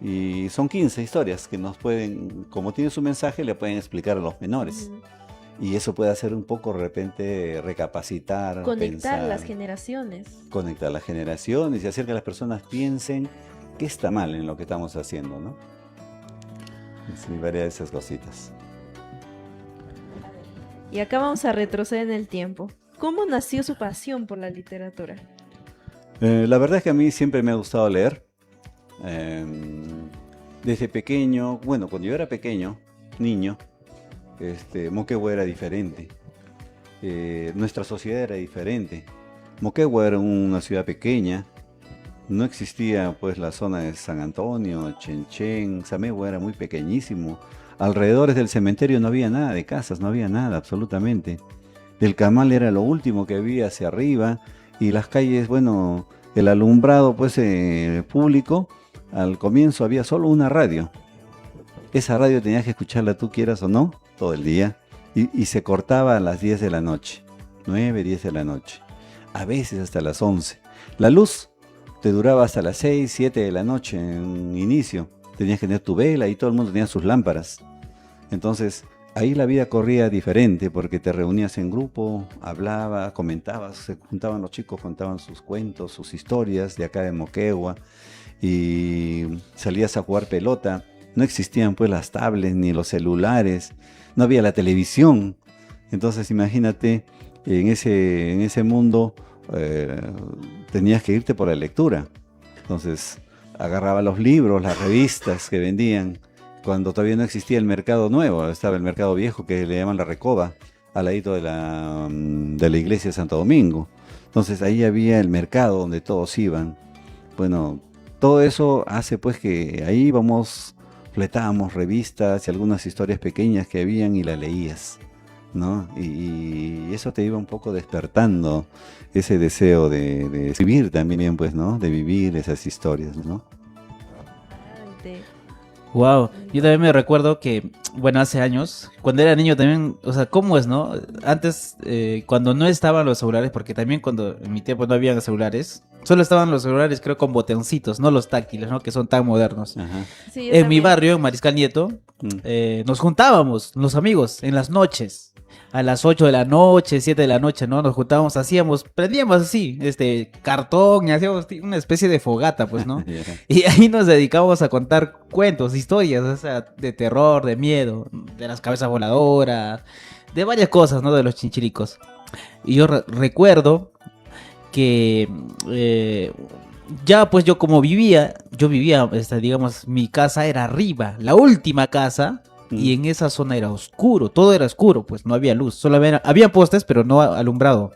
D: Y son 15 historias que nos pueden, como tiene su mensaje, le pueden explicar a los menores. Y eso puede hacer un poco, de repente, recapacitar,
C: Conectar
D: pensar,
C: las generaciones.
D: conectar las generaciones y hacer que las personas piensen qué está mal en lo que estamos haciendo, ¿no? Sí, varias de esas cositas.
C: Y acá vamos a retroceder en el tiempo. ¿Cómo nació su pasión por la literatura?
D: La verdad es que a mí siempre me ha gustado leer. Desde pequeño, bueno, cuando yo era pequeño, niño, Moquegua era diferente. Nuestra sociedad era diferente. Moquegua era una ciudad pequeña. No existía pues la zona de San Antonio, Chenchen, Samegua era muy pequeñísimo. Alrededores del cementerio no había nada de casas, no había nada absolutamente. El Camal era lo último que había hacia arriba, y las calles, bueno, el alumbrado pues público, al comienzo había solo una radio. Esa radio tenías que escucharla tú quieras o no, todo el día, y se cortaba a las 10 de la noche. 9, 10 de la noche. A veces hasta las 11. La luz te duraba hasta las 6, 7 de la noche en inicio. Tenías que tener tu vela y todo el mundo tenía sus lámparas. Entonces, ahí la vida corría diferente porque te reunías en grupo, hablabas, comentabas, se juntaban los chicos, contaban sus cuentos, sus historias de acá de Moquegua y salías a jugar pelota. No existían pues las tablets ni los celulares, no había la televisión. Entonces imagínate, en ese mundo tenías que irte por la lectura. Entonces agarraba los libros, las revistas que vendían, cuando todavía no existía el mercado nuevo, estaba el mercado viejo que le llaman la Recoba, al ladito de la iglesia de Santo Domingo. Entonces ahí había el mercado donde todos iban. Bueno, todo eso hace pues que ahí fletábamos revistas y algunas historias pequeñas que habían y las leías, ¿no? Y eso te iba un poco despertando ese deseo de escribir también, pues, ¿no? De vivir esas historias, ¿no?
B: Wow, yo también me recuerdo que, bueno, hace años, cuando era niño también, o sea, ¿cómo es, no? Antes, cuando no estaban los celulares, porque también cuando en mi tiempo no habían celulares, solo estaban los celulares, creo, con botoncitos, no los táctiles, ¿no? Que son tan modernos.
D: Ajá.
C: Sí, yo
B: En mi
C: también.
B: barrio, en Mariscal Nieto, nos juntábamos, los amigos, en las noches. A las 8 de la noche, 7 de la noche, ¿no? Nos juntábamos, prendíamos así, cartón y hacíamos una especie de fogata, pues, ¿no?
D: Ya.
B: Y ahí nos dedicábamos a contar cuentos, historias, o sea, de terror, de miedo, de las cabezas voladoras, de varias cosas, ¿no? De los chinchiricos. Y yo recuerdo que ya pues yo como yo vivía, digamos, mi casa era arriba, la última casa. Y en esa zona era oscuro, todo era oscuro, pues no había luz, solo había postes, pero no alumbrado.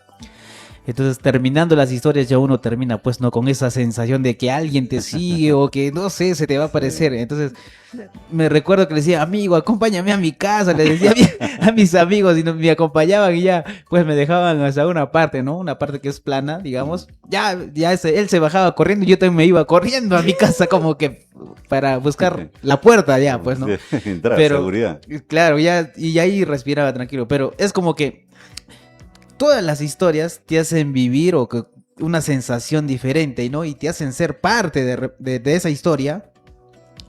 B: Entonces, terminando las historias, ya uno termina, pues, no con esa sensación de que alguien te sigue o que, no sé, se te va a aparecer. Entonces, me recuerdo que le decía, amigo, acompáñame a mi casa, le decía a mis amigos y me acompañaban y ya, pues, me dejaban hasta una parte, ¿no? Una parte que es plana, digamos. Ya él se bajaba corriendo y yo también me iba corriendo a mi casa como que para buscar la puerta ya, pues, ¿no?
D: Entrar,
B: Pero,
D: seguridad.
B: claro, ya, y ahí respiraba tranquilo, pero es como que todas las historias te hacen vivir una sensación diferente, ¿no? Y te hacen ser parte de esa historia.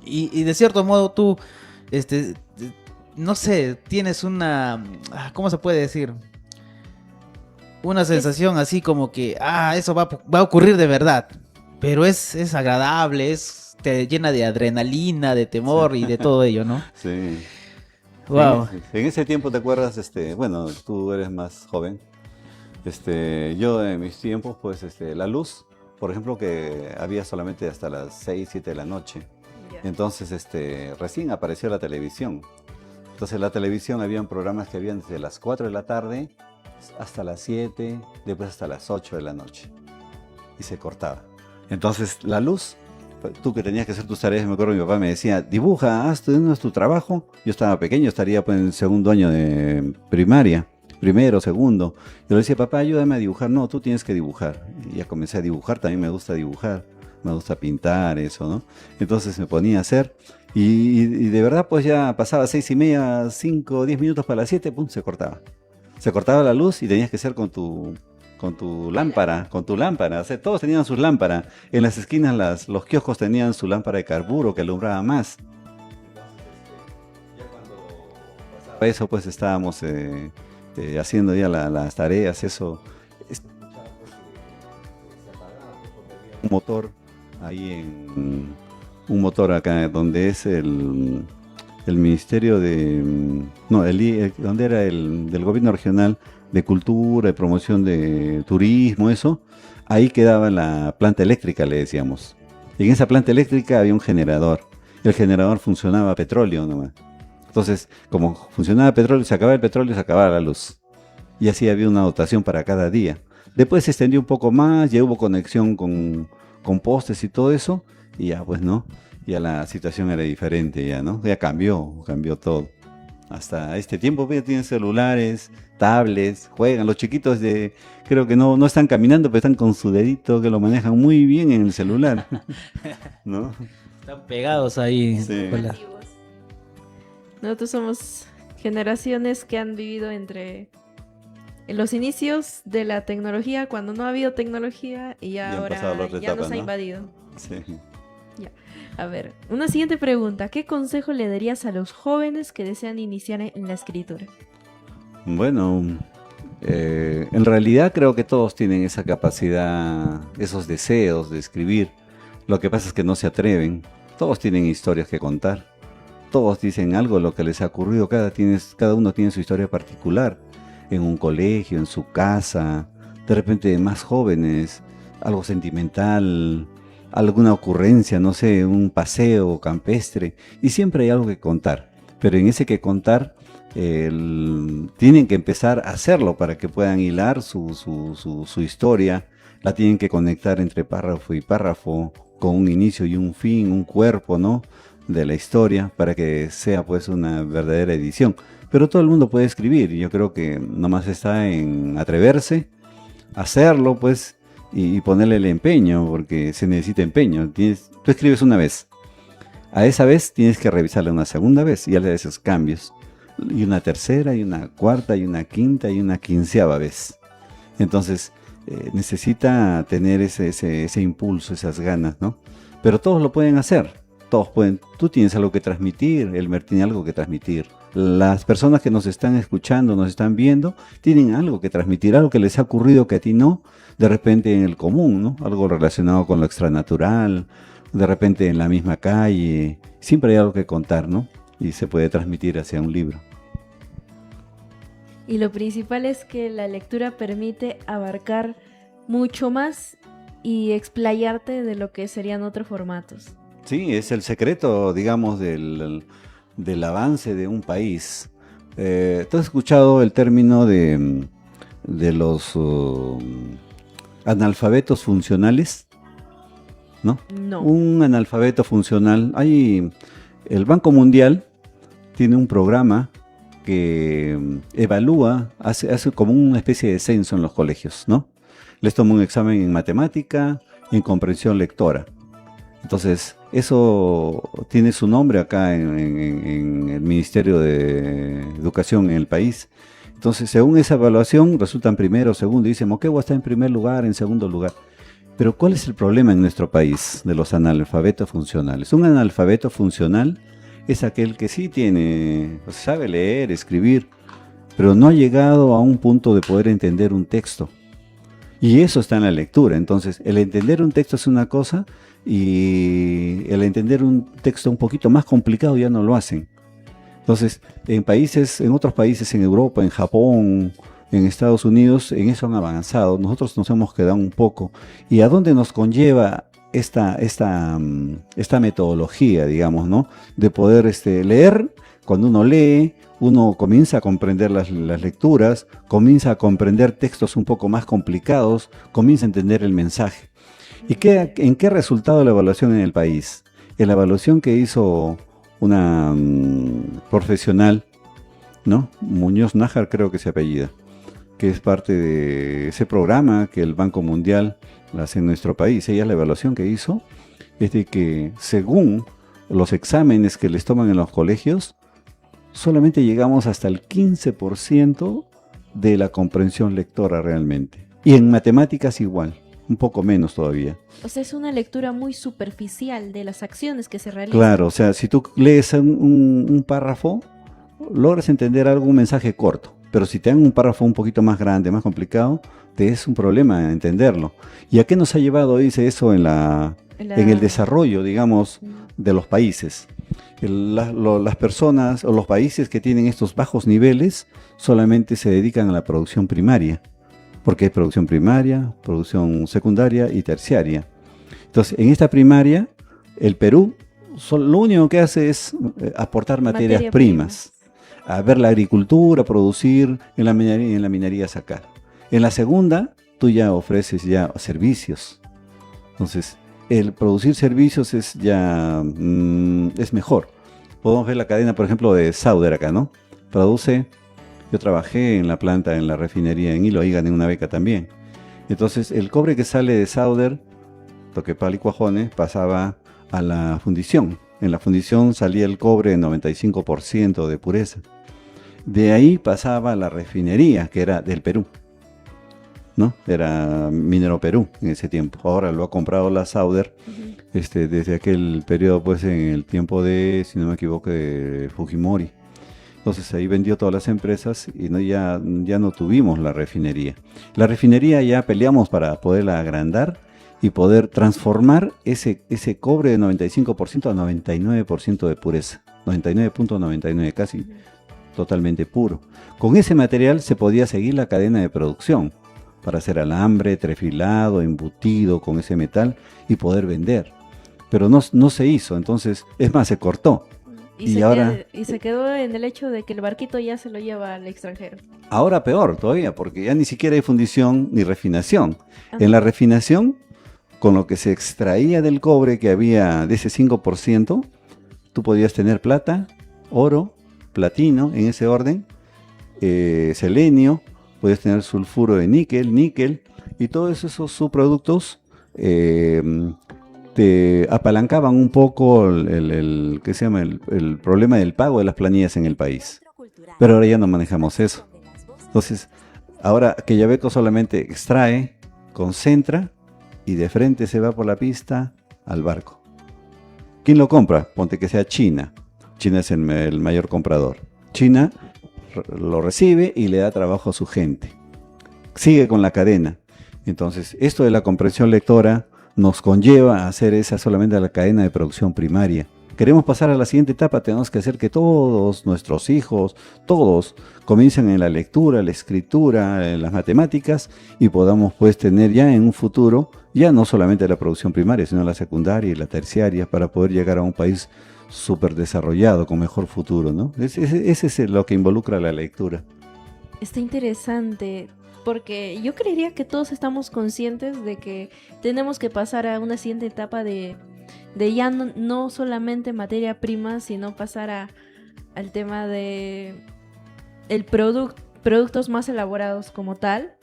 B: Y de cierto modo tú, no sé, tienes ¿cómo se puede decir? Una sensación así como que, eso va a ocurrir de verdad. Pero es agradable, te llena de adrenalina, de temor y de todo ello, ¿no?
D: Sí.
B: Wow.
D: En ese tiempo, ¿te acuerdas? Bueno, tú eres más joven. Yo en mis tiempos, pues, la luz, por ejemplo, que había solamente hasta las 6, 7 de la noche.
C: Ya.
D: Entonces, recién apareció la televisión. Entonces, la televisión, habían programas que habían desde las 4 de la tarde hasta las 7, después hasta las 8 de la noche. Y se cortaba. Entonces, la luz, tú que tenías que hacer tus tareas, me acuerdo, mi papá me decía, dibuja, haz tu trabajo. Yo estaba pequeño, estaría pues en el segundo año de primaria. Primero, segundo. Yo le decía, papá, ayúdame a dibujar. No, tú tienes que dibujar. Y ya comencé a dibujar, también me gusta dibujar. Me gusta pintar, eso, ¿no? Entonces me ponía a hacer. Y de verdad, pues ya pasaba 6:30, 5, 10 minutos para las 7, pum, se cortaba. Se cortaba la luz y tenías que hacer con tu lámpara, O sea, todos tenían sus lámparas. En las esquinas los kioscos tenían su lámpara de carburo que alumbraba más. Ya cuando pasaba eso, pues estábamos haciendo ya las tareas, eso. Un motor ahí un motor acá donde es el ministerio donde era del gobierno regional de cultura, de promoción de turismo, eso. Ahí quedaba la planta eléctrica, le decíamos. Y en esa planta eléctrica había un generador. El generador funcionaba a petróleo nomás. Entonces, como funcionaba petróleo, se acababa el petróleo, se acababa la luz. Y así había una dotación para cada día. Después se extendió un poco más, ya hubo conexión con postes y todo eso, y ya pues no, ya la situación era diferente ya, ¿no? Ya cambió todo. Hasta este tiempo ya tienen celulares, tablets, juegan. Los chiquitos creo que no están caminando, pero están con su dedito que lo manejan muy bien en el celular, ¿no?
B: Están pegados ahí.
D: Sí.
B: Hola.
C: Nosotros somos generaciones que han vivido entre en los inicios de la tecnología, cuando no ha habido tecnología y
D: Ya han
C: ahora
D: pasado la otra
C: ya
D: etapa,
C: nos ha
D: ¿no?
C: invadido.
D: Sí.
C: A ver, una siguiente pregunta. ¿Qué consejo le darías a los jóvenes que desean iniciar en la escritura?
D: Bueno, en realidad creo que todos tienen esa capacidad, esos deseos de escribir. Lo que pasa es que no se atreven. Todos tienen historias que contar. Todos dicen algo de lo que les ha ocurrido. Cada uno tiene su historia particular. En un colegio, en su casa, de repente más jóvenes, algo sentimental, alguna ocurrencia, no sé, un paseo campestre. Y siempre hay algo que contar. Pero en ese que contar, tienen que empezar a hacerlo para que puedan hilar su historia. La tienen que conectar entre párrafo y párrafo, con un inicio y un fin, un cuerpo, ¿no?, de la historia, para que sea pues una verdadera edición. Pero todo el mundo puede escribir, y yo creo que nomás está en atreverse, hacerlo pues, y ponerle el empeño, porque se necesita empeño. Tú escribes una vez, a esa vez tienes que revisarla una segunda vez, y darle esos cambios, y una tercera, y una cuarta, y una quinta, y una quinceava vez. Entonces, necesita tener ese impulso, esas ganas, ¿no? Pero todos lo pueden hacer, todos pueden. Tú tienes algo que transmitir, Elmer tiene algo que transmitir. Las personas que nos están escuchando, nos están viendo, tienen algo que transmitir, algo que les ha ocurrido que a ti no, de repente en el común, ¿no? Algo relacionado con lo extranatural, de repente en la misma calle, siempre hay algo que contar, ¿no? Y se puede transmitir hacia un libro.
C: Y lo principal es que la lectura permite abarcar mucho más y explayarte de lo que serían otros formatos.
D: Sí, es el secreto, digamos, del avance de un país. ¿Tú has escuchado el término de los analfabetos funcionales? ¿No?
C: No.
D: Un analfabeto funcional. El Banco Mundial tiene un programa que evalúa, hace como una especie de censo en los colegios, ¿no? Les toma un examen en matemática, en comprensión lectora. Entonces, eso tiene su nombre acá en el Ministerio de Educación en el país. Entonces, según esa evaluación, resultan primero, segundo, y dicen, Moquegua está en primer lugar, en segundo lugar. Pero, ¿cuál es el problema en nuestro país de los analfabetos funcionales? Un analfabeto funcional es aquel que sí sabe leer, escribir, pero no ha llegado a un punto de poder entender un texto. Y eso está en la lectura. Entonces, el entender un texto es una cosa, y el entender un texto un poquito más complicado ya no lo hacen. Entonces, en otros países, en Europa, en Japón, en Estados Unidos, en eso han avanzado. Nosotros nos hemos quedado un poco. ¿Y a dónde nos conlleva esta metodología, digamos, ¿no? De poder leer? Cuando uno lee, uno comienza a comprender las lecturas, comienza a comprender textos un poco más complicados, comienza a entender el mensaje. ¿Y en qué ha resultado la evaluación en el país? En la evaluación que hizo una profesional, ¿no? Muñoz Nájar, creo que se apellida, que es parte de ese programa que el Banco Mundial hace en nuestro país. Ella, la evaluación que hizo es de que, según los exámenes que les toman en los colegios, solamente llegamos hasta el 15% de la comprensión lectora realmente. Y en matemáticas igual, un poco menos todavía.
C: O sea, es una lectura muy superficial de las acciones que se realizan.
D: Claro, o sea, si tú lees un párrafo, logras entender algún mensaje corto. Pero si te dan un párrafo un poquito más grande, más complicado, te es un problema entenderlo. ¿Y a qué nos ha llevado, dice eso, en el desarrollo, digamos, de los países? Las personas o los países que tienen estos bajos niveles solamente se dedican a la producción primaria, porque hay producción primaria, producción secundaria y terciaria. Entonces, en esta primaria, el Perú lo único que hace es aportar materias primas, a ver la agricultura, producir, en la minería sacar. En la segunda, tú ya ofreces ya servicios. Entonces, el producir servicios es mejor. Podemos ver la cadena, por ejemplo, de Sauder acá, ¿no? Yo trabajé en la planta, en la refinería en Hilo, ahí gané una beca también. Entonces, el cobre que sale de Sauder, Toquepala y Cuajone, pasaba a la fundición. En la fundición salía el cobre en 95% de pureza. De ahí pasaba a la refinería, que era del Perú, ¿no? Era Minero Perú en ese tiempo. Ahora lo ha comprado la Sauder, desde aquel periodo, pues en el tiempo de, si no me equivoco, de Fujimori. Entonces ahí vendió todas las empresas y ya no tuvimos la refinería. La refinería ya peleamos para poderla agrandar y poder transformar ese cobre de 95% a 99% de pureza. 99.99, casi totalmente puro. Con ese material se podía seguir la cadena de producción para hacer alambre, trefilado, embutido con ese metal y poder vender. Pero no se hizo, entonces, es más, se cortó. Y
C: se quedó en el hecho de que el barquito ya se lo lleva al extranjero.
D: Ahora peor todavía, porque ya ni siquiera hay fundición ni refinación.
C: Ajá.
D: En la refinación, con lo que se extraía del cobre que había de ese 5%, tú podías tener plata, oro, platino, en ese orden, selenio, podías tener sulfuro de níquel, y todos esos subproductos te apalancaban un poco ¿qué se llama? El problema del pago de las planillas en el país. Pero ahora ya no manejamos eso. Entonces, ahora Quellaveco solamente extrae, concentra y de frente se va por la pista al barco. ¿Quién lo compra? Ponte que sea China. China es el mayor comprador. China lo recibe y le da trabajo a su gente. Sigue con la cadena. Entonces, esto de la comprensión lectora nos conlleva a hacer esa solamente la cadena de producción primaria. Queremos pasar a la siguiente etapa, tenemos que hacer que todos nuestros hijos, todos, comiencen en la lectura, la escritura, en las matemáticas y podamos pues tener ya en un futuro, ya no solamente la producción primaria, sino la secundaria y la terciaria para poder llegar a un país súper desarrollado, con mejor futuro, ¿no? Ese es lo que involucra la lectura.
C: Está interesante, porque yo creería que todos estamos conscientes de que tenemos que pasar a una siguiente etapa de ya no solamente materia prima, sino pasar al tema de productos más elaborados como tal,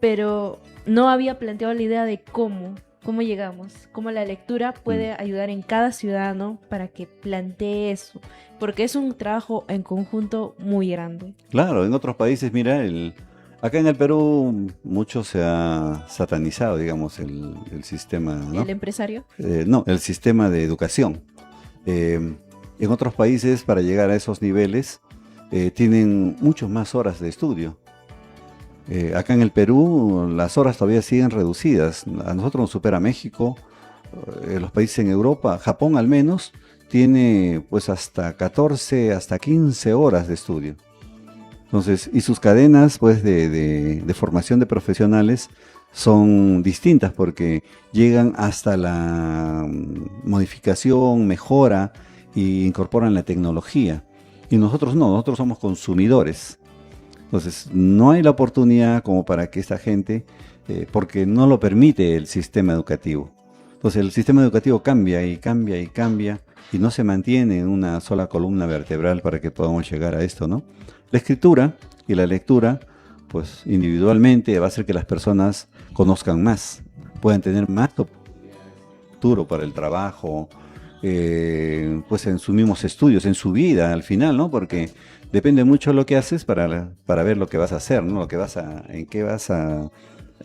C: pero no había planteado la idea de cómo llegamos, cómo la lectura puede ayudar en cada ciudadano para que plantee eso, porque es un trabajo en conjunto muy grande.
D: Claro, en otros países, mira, acá en el Perú mucho se ha satanizado, digamos, el sistema, ¿no?
C: ¿El empresario?
D: No, el sistema de educación. En otros países, para llegar a esos niveles, tienen muchas más horas de estudio. Acá en el Perú las horas todavía siguen reducidas. A nosotros nos supera México, los países en Europa, Japón al menos, tiene pues hasta 14, hasta 15 horas de estudio. Entonces, y sus cadenas pues de formación de profesionales son distintas porque llegan hasta la modificación, mejora e incorporan la tecnología. Y nosotros no, nosotros somos consumidores. Entonces, no hay la oportunidad como para que esta gente, porque no lo permite el sistema educativo. Entonces, el sistema educativo cambia y cambia y cambia y no se mantiene en una sola columna vertebral para que podamos llegar a esto, ¿no? La escritura y la lectura, pues individualmente va a hacer que las personas conozcan más, puedan tener más futuro para el trabajo, pues en sus mismos estudios, en su vida al final, ¿no? Porque depende mucho de lo que haces para ver lo que vas a hacer, ¿no? Lo que a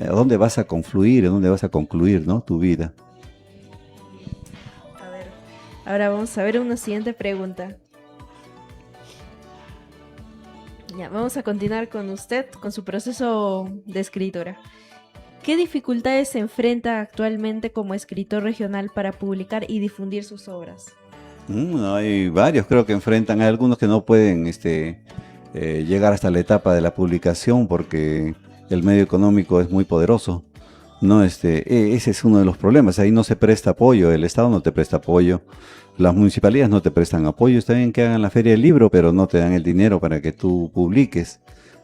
D: dónde vas a confluir, en dónde vas a concluir, ¿no? Tu vida.
C: A ver, ahora vamos a ver una siguiente pregunta. Ya, vamos a continuar con usted, con su proceso de escritora. ¿Qué dificultades se enfrenta actualmente como escritor regional para publicar y difundir sus obras?
D: Hay varios, creo que enfrentan. Hay algunos que no pueden llegar hasta la etapa de la publicación porque el medio económico es muy poderoso, ¿no? Ese es uno de los problemas. Ahí no se presta apoyo, el Estado no te presta apoyo, las municipalidades no te prestan apoyo. Está bien que hagan la feria del libro, pero no te dan el dinero para que tú publiques,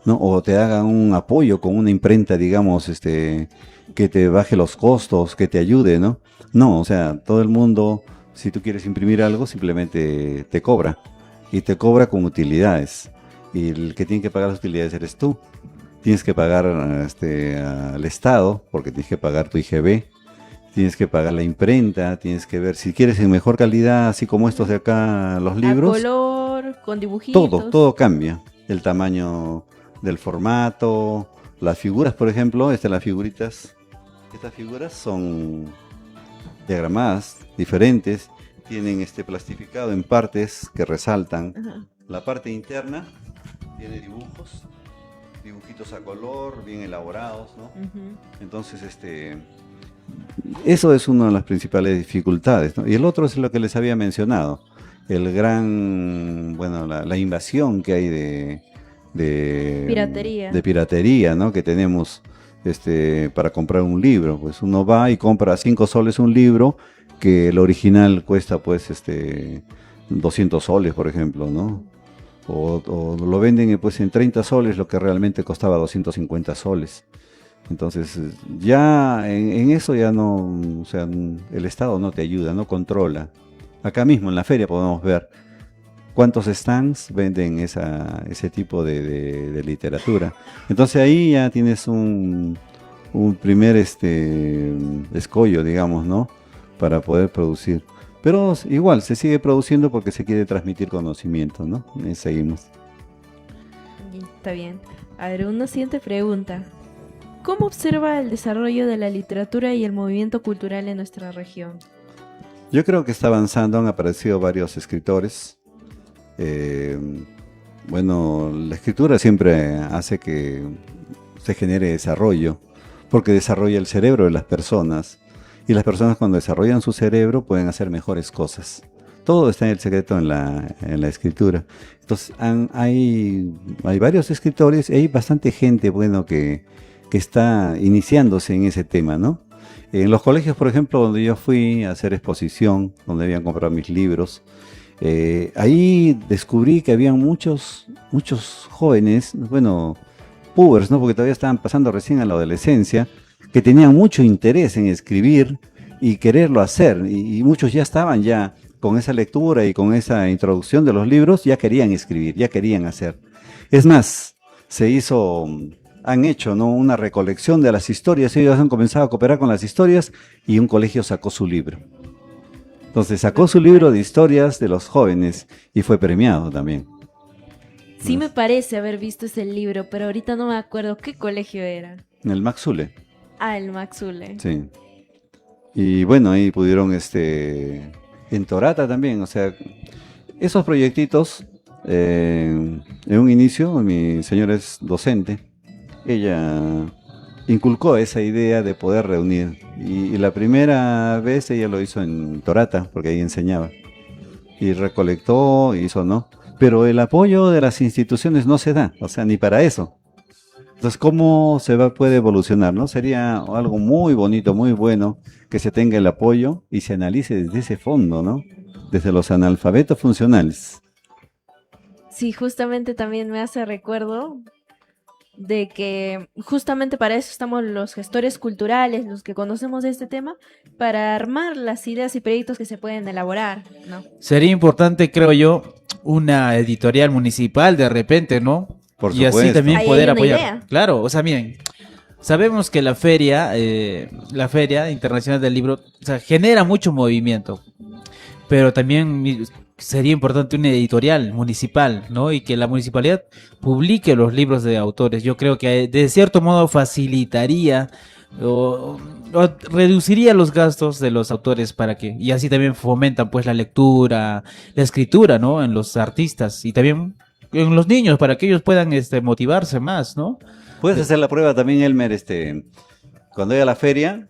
D: ¿no? O te hagan un apoyo con una imprenta, digamos, que te baje los costos, que te ayude, ¿no? No, o sea, todo el mundo, si tú quieres imprimir algo, simplemente te cobra. Y te cobra con utilidades. Y el que tiene que pagar las utilidades eres tú. Tienes que pagar al Estado, porque tienes que pagar tu IGB. Tienes que pagar la imprenta, tienes que ver si quieres en mejor calidad, así como estos de acá, los libros.
C: A color. color, con dibujitos.
D: Todo cambia. El tamaño del formato, las figuras, por ejemplo, las figuritas. Estas figuras son diagramadas, diferentes, tienen plastificado en partes que resaltan.
C: Ajá.
D: La parte interna tiene dibujitos a color, bien elaborados, ¿no?
C: Ujú.
D: Entonces, eso es una de las principales dificultades, ¿no? Y el otro es lo que les había mencionado, la invasión que hay
C: Piratería.
D: de piratería, ¿no? Que tenemos para comprar un libro. Pues uno va y compra a 5 soles un libro que el original cuesta, pues, 200 soles, por ejemplo, ¿no? O lo venden pues en 30 soles, lo que realmente costaba 250 soles. Entonces, ya en eso ya no, o sea, el Estado no te ayuda, no controla. Acá mismo en la feria podemos ver cuántos stands venden ese tipo de literatura. Entonces ahí ya tienes un primer escollo, digamos, ¿no? Para poder producir. Pero igual, se sigue produciendo porque se quiere transmitir conocimiento, ¿no? Y seguimos.
C: Está bien. A ver, una siguiente pregunta. ¿Cómo observa el desarrollo de la literatura y el movimiento cultural en nuestra región?
D: Yo creo que está avanzando, han aparecido varios escritores. La escritura siempre hace que se genere desarrollo, porque desarrolla el cerebro de las personas. Y las personas cuando desarrollan su cerebro pueden hacer mejores cosas. Todo está en el secreto en la escritura. Entonces hay varios escritores y hay bastante gente que está iniciándose en ese tema, ¿no? En los colegios, por ejemplo, donde yo fui a hacer exposición, donde habían comprado mis libros, ahí descubrí que había muchos jóvenes, pubers, ¿no? Porque todavía estaban pasando recién a la adolescencia, que tenían mucho interés en escribir y quererlo hacer, y muchos ya estaban con esa lectura y con esa introducción de los libros, ya querían escribir, ya querían hacer. Es más, han hecho, ¿no?, una recolección de las historias, ellos han comenzado a cooperar con las historias y un colegio sacó su libro. Entonces sacó su libro de historias de los jóvenes y fue premiado también.
C: Sí me parece haber visto ese libro, pero ahorita no me acuerdo qué colegio era.
D: En el Maxule.
C: Ah, el Maxule.
D: Sí. Y bueno, ahí pudieron, en Torata también, o sea, esos proyectitos, en un inicio, mi señora es docente, ella inculcó esa idea de poder reunir, y la primera vez ella lo hizo en Torata, porque ahí enseñaba, y recolectó, hizo, ¿no? Pero el apoyo de las instituciones no se da, o sea, ni para eso. Entonces, ¿cómo puede evolucionar, no? Sería algo muy bonito, muy bueno, que se tenga el apoyo y se analice desde ese fondo, ¿no? Desde los analfabetos funcionales.
C: Sí, justamente también me hace recuerdo de que justamente para eso estamos los gestores culturales, los que conocemos de este tema, para armar las ideas y proyectos que se pueden elaborar, ¿no?
B: Sería importante, creo yo, una editorial municipal de repente, ¿no?
D: Por
B: y
D: supuesto.
B: así también
C: Ahí
B: poder
C: hay una
B: apoyar.
C: idea.
B: Claro, o sea, miren, sabemos que la Feria Internacional del Libro, o sea, genera mucho movimiento, pero también sería importante una editorial municipal, ¿no? Y que la municipalidad publique los libros de autores. Yo creo que de cierto modo facilitaría o reduciría los gastos de los autores y así también fomentan pues la lectura, la escritura, ¿no? En los artistas y también en los niños para que ellos puedan motivarse más, ¿no?
D: Puedes hacer la prueba también, Elmer, cuando vaya a la feria,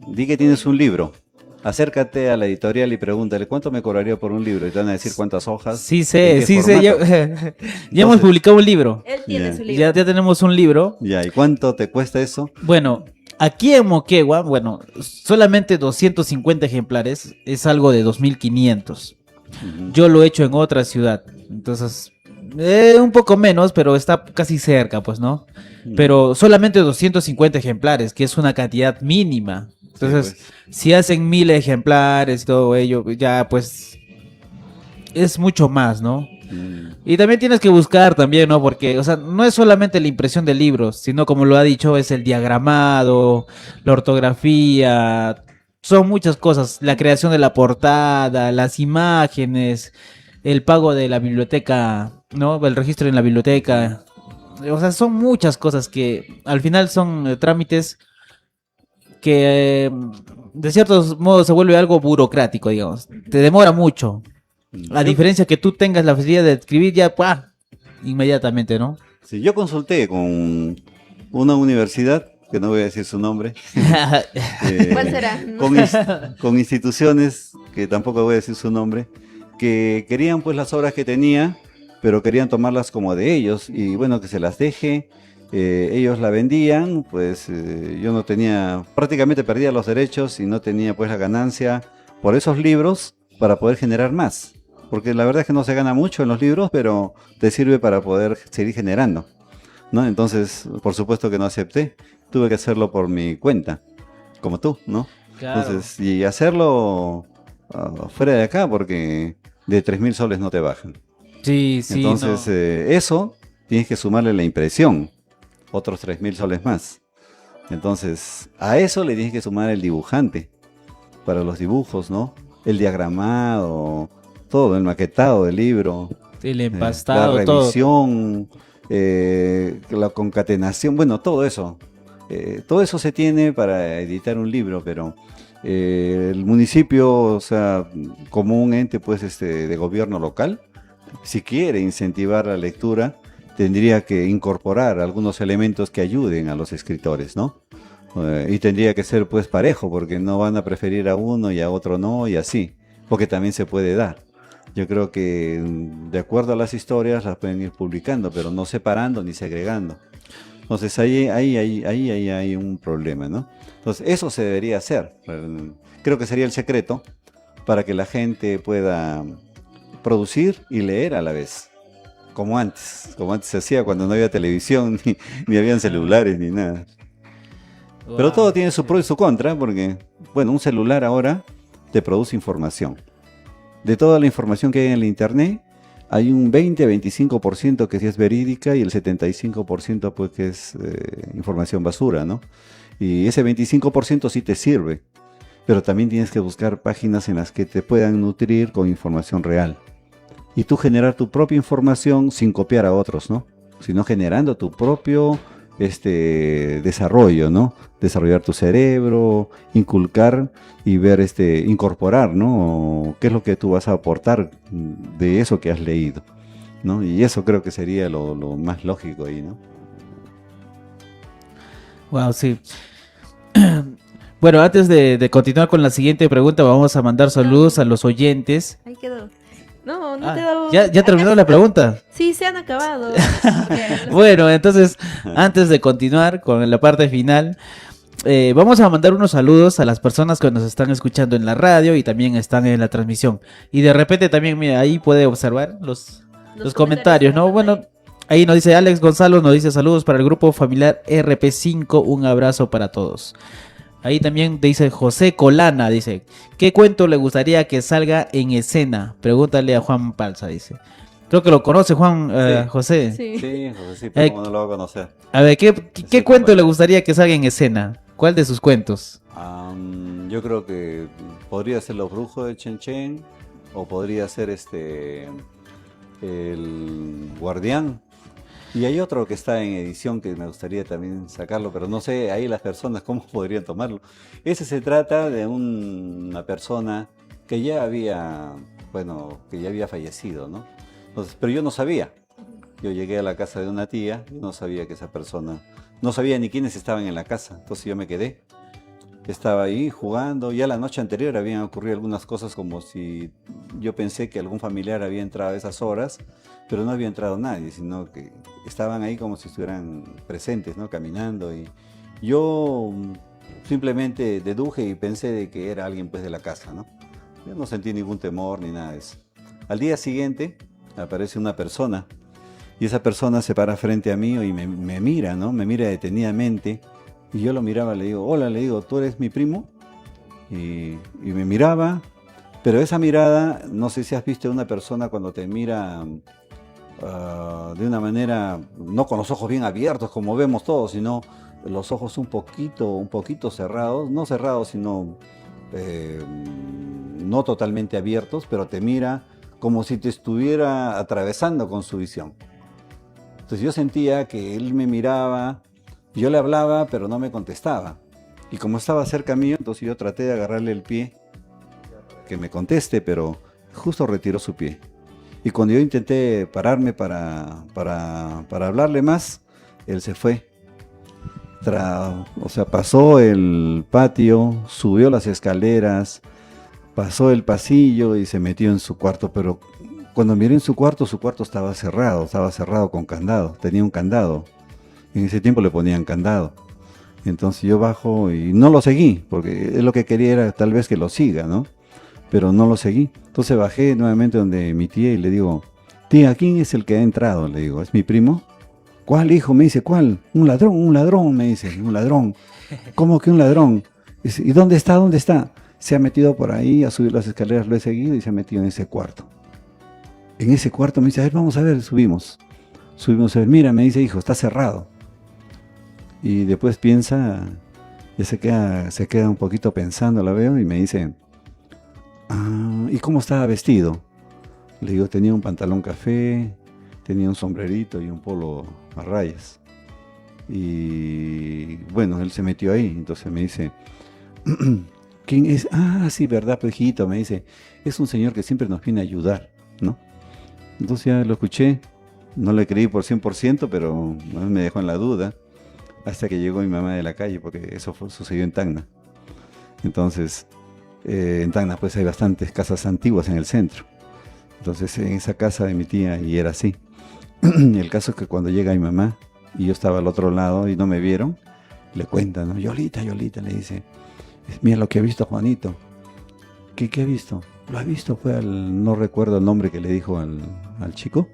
D: di que tienes un libro. Acércate a la editorial y pregúntale cuánto me cobraría por un libro y te van a decir cuántas hojas.
B: Sí sé,
D: en qué
B: ya,
D: formato.
B: ya hemos publicado un libro.
C: Él tiene
D: Ya.
C: su libro.
B: Ya tenemos un libro.
D: Ya, ¿y cuánto te cuesta eso?
B: Bueno, aquí en Moquegua, solamente 250 ejemplares es algo de 2.500.
D: Ujú.
B: Yo lo he hecho en otra ciudad, entonces un poco menos, pero está casi cerca, pues, ¿no? Pero solamente 250 ejemplares, que es una cantidad mínima. Entonces,
D: Sí,
B: si hacen 1.000 ejemplares y todo ello, ya pues es mucho más, ¿no? Y también tienes que buscar también, ¿no? Porque, o sea, no es solamente la impresión de libros, sino como lo ha dicho, es el diagramado, la ortografía, son muchas cosas, la creación de la portada, las imágenes, el pago de la biblioteca, ¿no? El registro en la biblioteca. O sea, son muchas cosas que al final son trámites que de ciertos modos se vuelve algo burocrático, digamos. Te demora mucho. A
D: Yo,
B: diferencia que tú tengas la facilidad de escribir ya, ¡pua! Inmediatamente, ¿no?
D: sí, yo consulté con una universidad, que no voy a decir su nombre,
C: ¿Cuál será?
D: con instituciones, que tampoco voy a decir su nombre, que querían pues las obras que tenía, pero querían tomarlas como de ellos, y bueno, que se las deje, ellos la vendían, pues yo no tenía, prácticamente perdía los derechos y no tenía pues la ganancia por esos libros para poder generar más, porque la verdad es que no se gana mucho en los libros, pero te sirve para poder seguir generando, ¿no? Entonces, por supuesto que no acepté, tuve que hacerlo por mi cuenta, como tú, ¿no?
B: Claro.
D: Entonces, y hacerlo fuera de acá, porque de 3.000 soles no te bajan.
B: Sí, sí,
D: Entonces,
B: no.
D: eso tienes que sumarle la impresión, otros 3.000 soles más. Entonces, a eso le tienes que sumar el dibujante, para los dibujos, ¿no? El diagramado, todo, el maquetado del libro,
B: El
D: la
B: empastado, todo.
D: revisión, la concatenación, bueno, todo eso. Todo eso se tiene para editar un libro, pero el municipio, o sea, como un ente pues de gobierno local, si quiere incentivar la lectura, tendría que incorporar algunos elementos que ayuden a los escritores, ¿no? Y tendría que ser pues parejo, porque no van a preferir a uno y a otro no, y así, porque también se puede dar. Yo creo que de acuerdo a las historias las pueden ir publicando, pero no separando ni segregando. Entonces ahí hay un problema, ¿no? Entonces eso se debería hacer. Creo que sería el secreto para que la gente pueda producir y leer a la vez. Como antes se hacía cuando no había televisión, ni habían celulares, ni nada. Pero todo
B: Wow.
D: tiene su pro y su contra, porque, bueno, un celular ahora te produce información. De toda la información que hay en el internet, hay un 20-25% que sí es verídica y el 75% pues que es información basura, ¿no? Y ese 25% sí te sirve, pero también tienes que buscar páginas en las que te puedan nutrir con información real. Y tú generar tu propia información sin copiar a otros, ¿no? Sino generando tu propio desarrollo, ¿no? Desarrollar tu cerebro, inculcar y ver, incorporar, ¿no? ¿Qué es lo que tú vas a aportar de eso que has leído, ¿no? Y eso creo que sería lo más lógico ahí, ¿no?
B: Wow, sí. Bueno, antes de continuar con la siguiente pregunta, vamos a mandar saludos a los oyentes.
C: Ahí quedó. No, no
B: Ah,
C: te he dado.
B: ¿ya terminó la pregunta?
C: Sí, se han acabado.
B: Bueno, entonces, antes de continuar con la parte final, vamos a mandar unos saludos a las personas que nos están escuchando en la radio y también están en la transmisión. Y de repente también, mira, ahí puede observar los comentarios, ¿no? Bueno, ahí nos dice Alex Gonzalo, nos dice saludos para el grupo familiar RP5, un abrazo para todos. Ahí también dice José Colana, dice, ¿qué cuento le gustaría que salga en escena? Pregúntale a Juan Palza, dice. Creo que lo conoce Juan,
D: Sí.
B: José.
C: Sí.
D: Sí, José, sí, pero ¿cómo no lo va a conocer?
B: A ver, ¿qué
D: Sí,
B: cuento le
D: compañero.
B: gustaría que salga en escena? ¿Cuál de sus cuentos?
D: Yo creo que podría ser Los Brujos de Chenchen, o podría ser El Guardián. Y hay otro que está en edición que me gustaría también sacarlo, pero no sé ahí las personas cómo podrían tomarlo. Ese se trata de una persona que ya había, bueno, que ya había fallecido, ¿no? Entonces, pero yo no sabía. Yo llegué a la casa de una tía y no sabía que esa persona, no sabía ni quiénes estaban en la casa. Entonces yo me quedé. Estaba ahí jugando. Ya la noche anterior habían ocurrido algunas cosas como si yo pensé que algún familiar había entrado a esas horas, pero no había entrado nadie, sino que estaban ahí como si estuvieran presentes, ¿no? Caminando. Y yo simplemente deduje y pensé de que era alguien pues de la casa, ¿no? Yo no sentí ningún temor ni nada de eso. Al día siguiente aparece una persona y esa persona se para frente a mí y me mira, ¿no? Me mira detenidamente. Y yo lo miraba, le digo, hola, le digo, ¿tú eres mi primo? Y me miraba, pero esa mirada, no sé si has visto una persona cuando te mira de una manera, no con los ojos bien abiertos como vemos todos, sino los ojos un poquito cerrados, no cerrados, sino no totalmente abiertos, pero te mira como si te estuviera atravesando con su visión. Entonces yo sentía que él me miraba, yo le hablaba, pero no me contestaba. Y como estaba cerca mío, entonces yo traté de agarrarle el pie, que me conteste, pero justo retiró su pie. Y cuando yo intenté pararme para hablarle más, él se fue. O sea, pasó el patio, subió las escaleras, pasó el pasillo y se metió en su cuarto. Pero cuando miré en su cuarto estaba cerrado con candado, tenía un candado. En ese tiempo le ponían candado. Entonces yo bajo y no lo seguí, porque él lo que quería era tal vez que lo siga, ¿no? Pero no lo seguí. Entonces bajé nuevamente donde mi tía y le digo, tía, ¿quién es el que ha entrado? Le digo, ¿es mi primo? ¿Cuál, hijo? Me dice, ¿cuál? Un ladrón, me dice, un ladrón. ¿Cómo que un ladrón? Dice, ¿y dónde está? ¿Dónde está? Se ha metido por ahí, a subir las escaleras, lo he seguido y se ha metido en ese cuarto. En ese cuarto me dice, a ver, vamos a ver, subimos. Subimos a ver, mira, me dice, hijo, está cerrado. Y después piensa, ya se queda un poquito pensando, la veo y me dice, ¿y cómo estaba vestido? Le digo, tenía un pantalón café, tenía un sombrerito y un polo a rayas. Y bueno, él se metió ahí, entonces me dice, ¿quién es? Ah, sí, verdad, pues, hijito, me dice, es un señor que siempre nos viene a ayudar, ¿no? Entonces ya lo escuché, no le creí por 100%, pero me dejó en la duda, hasta que llegó mi mamá de la calle, porque eso sucedió en Tacna. Entonces, en Tacna pues hay bastantes casas antiguas en el centro. Entonces en esa casa de mi tía, y era así. El caso es que cuando llega mi mamá, y yo estaba al otro lado y no me vieron, le cuentan, ¿no? Yolita, le dice, mira lo que ha visto Juanito. ¿Qué ha visto? Lo ha visto, no recuerdo el nombre que le dijo al chico.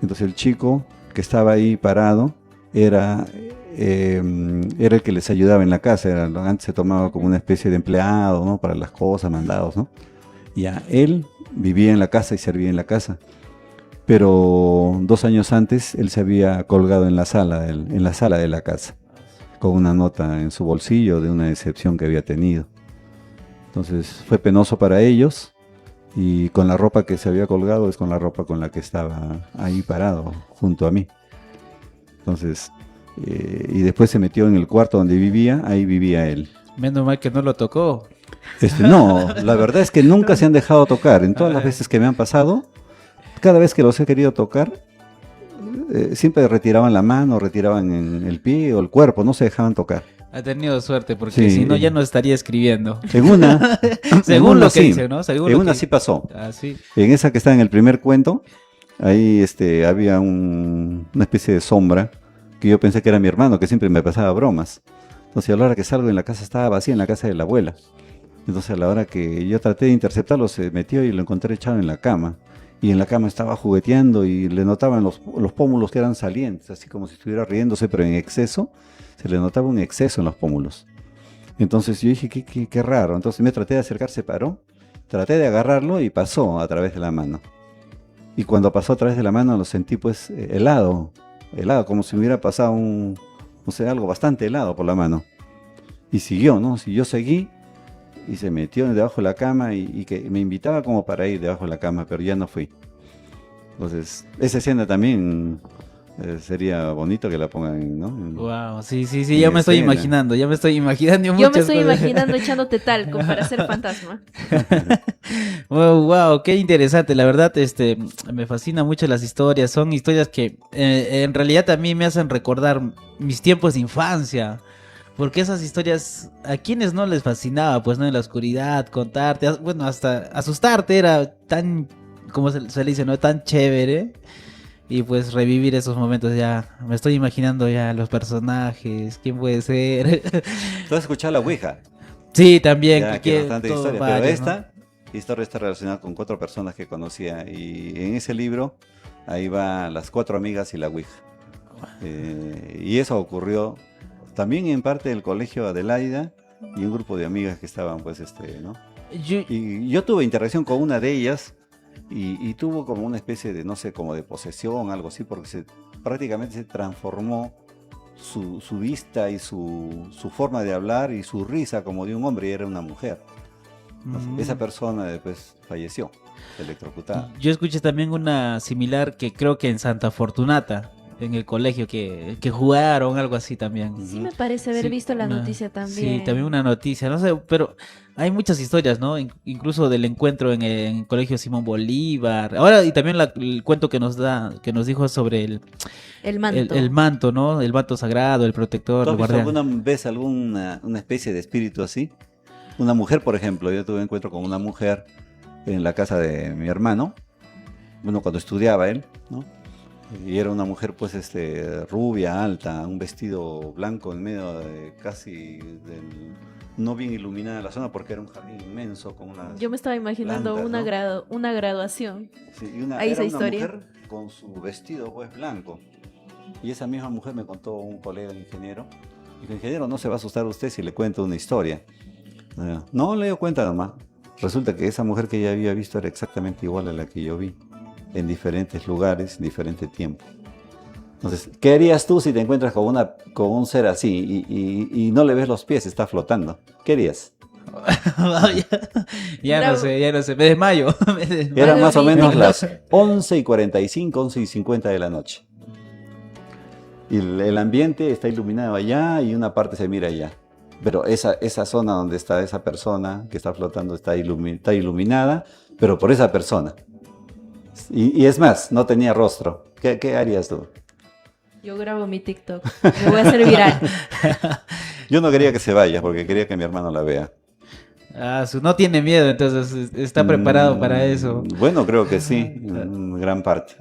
D: Entonces el chico que estaba ahí parado era el que les ayudaba en la casa. Antes se tomaba como una especie de empleado, ¿no? Para las cosas, mandados, ¿no? Ya, él vivía en la casa y servía en la casa. Pero 2 años antes él se había colgado en la sala de la casa, con una nota en su bolsillo de una decepción que había tenido. Entonces fue penoso para ellos, y con la ropa que se había colgado es con la ropa con la que estaba ahí parado junto a mí. Entonces, y después se metió en el cuarto donde vivía, ahí vivía él.
B: Menos mal que no lo tocó.
D: No, la verdad es que nunca se han dejado tocar. En todas las veces que me han pasado, cada vez que los he querido tocar, siempre retiraban la mano, retiraban el pie o el cuerpo, no se dejaban tocar.
B: Ha tenido suerte, porque
D: Sí.
B: si no ya no estaría escribiendo.
D: En una,
B: Según lo que
D: sí.
B: dice, ¿no? Según
D: En
B: lo
D: una
B: que...
D: sí pasó.
B: Ah, sí.
D: En esa que está en el primer cuento, ahí había una especie de sombra que yo pensé que era mi hermano, que siempre me pasaba bromas. Entonces a la hora que salgo, en la casa estaba vacía, en la casa de la abuela. Entonces a la hora que yo traté de interceptarlo, se metió y lo encontré echado en la cama. Y en la cama estaba jugueteando y le notaban los pómulos que eran salientes, así como si estuviera riéndose, pero en exceso. Se le notaba un exceso en los pómulos. Entonces yo dije, qué raro. Entonces me traté de acercar, se paró. Traté de agarrarlo y pasó a través de la mano. Y cuando pasó a través de la mano lo sentí pues helado, como si me hubiera pasado algo bastante helado por la mano. Y siguió, ¿no? Si yo seguí y se metió debajo de la cama y que me invitaba como para ir debajo de la cama, pero ya no fui. Entonces, esa escena también sería bonito que la pongan, ¿no?
B: Wow, sí, ya me estoy
D: escena.
B: imaginando
C: Yo me
B: muchas
C: estoy
B: cosas.
C: imaginando echándote talco para ser fantasma.
B: Wow, qué interesante, la verdad, me fascina mucho las historias, son historias que en realidad a mí me hacen recordar mis tiempos de infancia, porque esas historias, a quienes no les fascinaba, pues, ¿no? En la oscuridad, contarte, bueno, hasta asustarte era tan, como se le dice, ¿no? Tan chévere. Y pues revivir esos momentos, ya me estoy imaginando ya los personajes, quién puede ser.
D: ¿Tú has escuchado la Ouija?
B: Sí, también.
D: Ya, que bastante
B: todo
D: historia,
B: varios,
D: pero
B: ¿no?
D: esta historia está relacionada con 4 personas que conocía, y en ese libro ahí va las 4 amigas y la Ouija. Y eso ocurrió también en parte del colegio Adelaida y un grupo de amigas que estaban pues ¿no?
B: Yo-
D: Y yo tuve interacción con una de ellas y tuvo como una especie de, no sé, como de posesión, algo así, porque prácticamente se transformó su vista y su forma de hablar y su risa como de un hombre, y era una mujer. Esa persona después falleció, electrocutada.
B: Yo escuché también una similar que creo que en Santa Fortunata, en el colegio, que jugaron, algo así también.
C: Sí me parece haber
B: Sí,
C: visto la noticia también.
B: Sí, también una noticia, no sé, pero hay muchas historias, ¿no? Incluso del encuentro en el colegio Simón Bolívar. Ahora, y también el cuento que nos dijo sobre
C: El manto.
B: el manto, ¿no? El manto sagrado, el protector,
D: ¿Tú
B: el
D: has visto
B: guardián.
D: alguna vez una especie de espíritu así? Una mujer, por ejemplo, yo tuve encuentro con una mujer en la casa de mi hermano, bueno, cuando estudiaba él, ¿no? Y era una mujer, pues, rubia, alta, un vestido blanco en medio de no bien iluminada la zona porque era un jardín inmenso con unas
C: Yo me estaba imaginando
D: plantas, ¿no?
C: una graduación.
D: Sí,
C: Ahí
D: era
C: esa
D: una
C: historia.
D: mujer con su vestido, pues, blanco. Y esa misma mujer me contó un colega ingeniero. Dijo, ingeniero, no se va a asustar usted si le cuento una historia. No, le dio cuenta nomás. Resulta que esa mujer que ella había visto era exactamente igual a la que yo vi, en diferentes lugares, en diferente tiempo. Entonces, ¿qué harías tú si te encuentras con un ser así y no le ves los pies, está flotando? ¿Qué harías?
B: Ya no sé, me desmayo.
D: Era más o menos
C: TikTok.
D: las 11:45, 11:50 de la noche. Y el ambiente está iluminado allá y una parte se mira allá. Pero esa zona donde está esa persona que está flotando está iluminada, pero por esa persona. Y es más, no tenía rostro. ¿Qué harías tú?
C: Yo grabo mi TikTok. Me voy a hacer viral.
D: Yo no quería que se vaya porque quería que mi hermano la vea.
B: No tiene miedo, entonces está preparado para eso.
D: Bueno, creo que sí, en gran parte.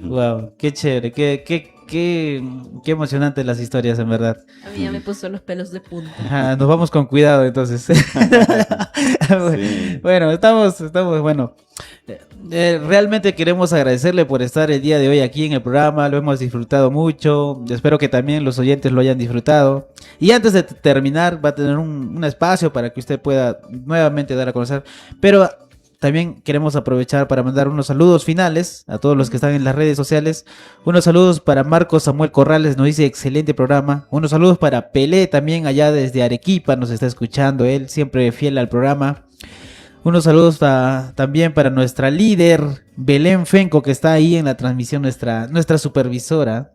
B: Wow, qué chévere, qué emocionantes las historias, en verdad.
C: A mí ya me puso los pelos de punta.
B: Ajá, nos vamos con cuidado, entonces.
D: Sí.
B: Bueno, bueno. Realmente queremos agradecerle por estar el día de hoy aquí en el programa, lo hemos disfrutado mucho, espero que también los oyentes lo hayan disfrutado. Y antes de terminar, va a tener un espacio para que usted pueda nuevamente dar a conocer, pero también queremos aprovechar para mandar unos saludos finales a todos los que están en las redes sociales. Unos saludos para Marcos Samuel Corrales, nos dice excelente programa. Unos saludos para Pelé también allá desde Arequipa, nos está escuchando él, siempre fiel al programa. Unos saludos también para nuestra líder, Belén Fenco, que está ahí en la transmisión, nuestra supervisora.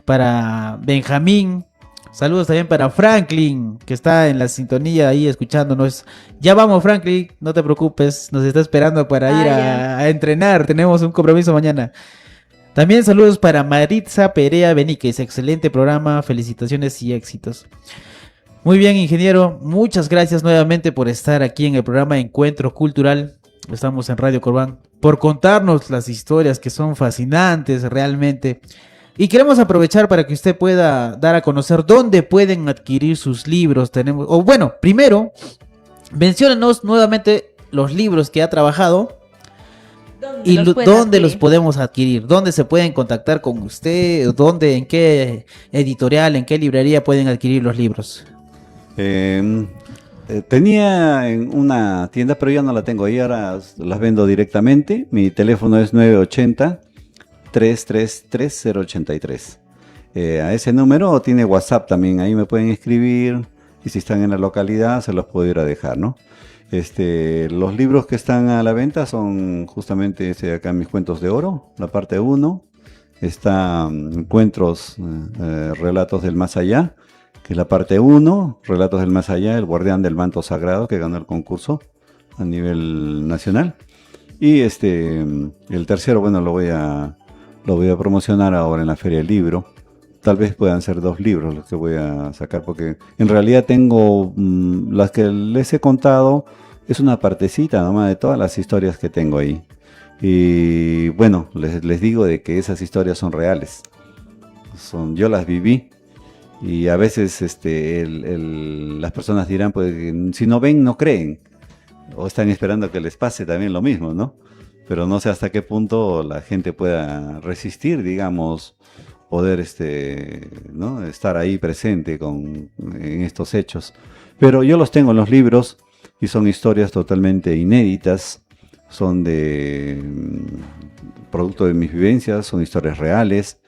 B: Para Benjamín. Saludos también para Franklin, que está en la sintonía ahí escuchándonos. Ya vamos, Franklin, no te preocupes, nos está esperando para ir a entrenar. Tenemos un compromiso mañana. También saludos para Maritza Perea Beníquez, excelente programa, felicitaciones y éxitos. Muy bien, ingeniero, muchas gracias nuevamente por estar aquí en el programa Encuentro Cultural. Estamos en Radio Corbán, por contarnos las historias que son fascinantes realmente. Y queremos aprovechar para que usted pueda dar a conocer dónde pueden adquirir sus libros. Primero, menciónenos nuevamente los libros que ha trabajado y dónde los podemos adquirir, dónde se pueden contactar con usted, en qué editorial, en qué librería pueden adquirir los libros.
D: Tenía en una tienda, pero ya no la tengo ahí, ahora las vendo directamente. Mi teléfono es 980-333-083. A ese número tiene WhatsApp también, ahí me pueden escribir y si están en la localidad se los puedo ir a dejar, ¿no? Los libros que están a la venta son justamente acá Mis Cuentos de Oro, la parte 1. Está Encuentros, Relatos del Más Allá, que es la parte 1, Relatos del Más Allá, El Guardián del Manto Sagrado, que ganó el concurso a nivel nacional. Y el tercero, bueno, lo voy a promocionar ahora en la Feria del Libro. Tal vez puedan ser 2 libros los que voy a sacar, porque en realidad tengo las que les he contado, es una partecita nomás de todas las historias que tengo ahí. Y bueno, les digo de que esas historias son reales. Yo las viví. Y a veces las personas dirán, pues, si no ven, no creen. O están esperando que les pase también lo mismo, ¿no? Pero no sé hasta qué punto la gente pueda resistir, digamos, poder ¿no? estar ahí presente en estos hechos. Pero yo los tengo en los libros y son historias totalmente inéditas. Son producto de mis vivencias, son historias reales.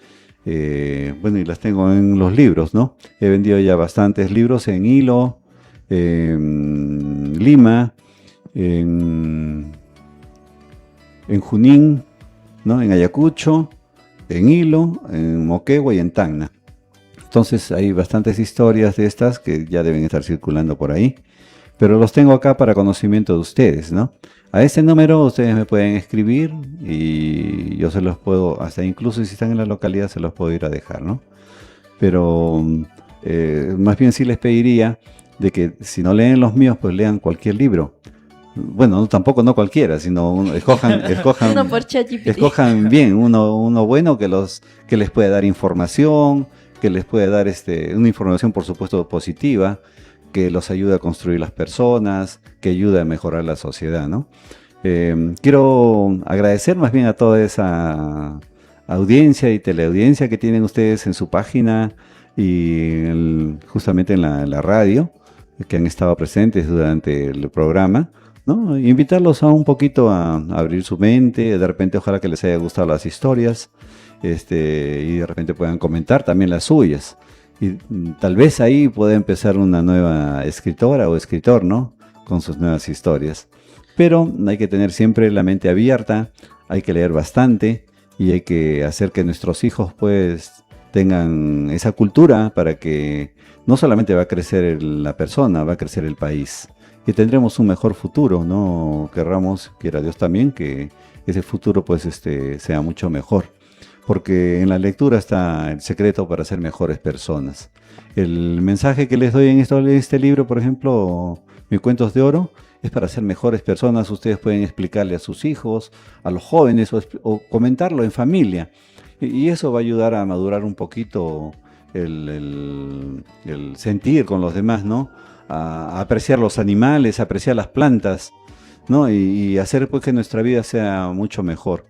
D: Y las tengo en los libros, ¿no? He vendido ya bastantes libros en Hilo, Lima, en Junín, ¿no? En Ayacucho, en Hilo, en Moquegua y en Tacna. Entonces hay bastantes historias de estas que ya deben estar circulando por ahí, pero los tengo acá para conocimiento de ustedes, ¿no? A este número ustedes me pueden escribir y yo se los puedo, hasta incluso si están en la localidad, se los puedo ir a dejar, ¿no? Pero más bien sí les pediría de que si no leen los míos, pues lean cualquier libro. Bueno, tampoco no cualquiera, sino escojan
C: Uno por ChatGPT.
D: escojan bien, uno bueno que les pueda dar información, que les puede dar una información, por supuesto, positiva, que los ayude a construir las personas, que ayude a mejorar la sociedad, ¿no? Quiero agradecer más bien a toda esa audiencia y teleaudiencia que tienen ustedes en su página y justamente en la radio, que han estado presentes durante el programa, ¿no? Invitarlos a un poquito a abrir su mente, de repente ojalá que les haya gustado las historias, y de repente puedan comentar también las suyas. Y tal vez ahí pueda empezar una nueva escritora o escritor, ¿no? Con sus nuevas historias. Pero hay que tener siempre la mente abierta, hay que leer bastante y hay que hacer que nuestros hijos pues tengan esa cultura para que no solamente va a crecer la persona, va a crecer el país. Y tendremos un mejor futuro, ¿no? Quiera Dios también, que ese futuro pues sea mucho mejor. Porque en la lectura está el secreto para ser mejores personas. El mensaje que les doy en este libro, por ejemplo, Mis Cuentos de Oro, es para ser mejores personas. Ustedes pueden explicarle a sus hijos, a los jóvenes, o comentarlo en familia. Y eso va a ayudar a madurar un poquito el sentir con los demás, ¿no? A apreciar los animales, a apreciar las plantas, ¿no? Y hacer pues que nuestra vida sea mucho mejor.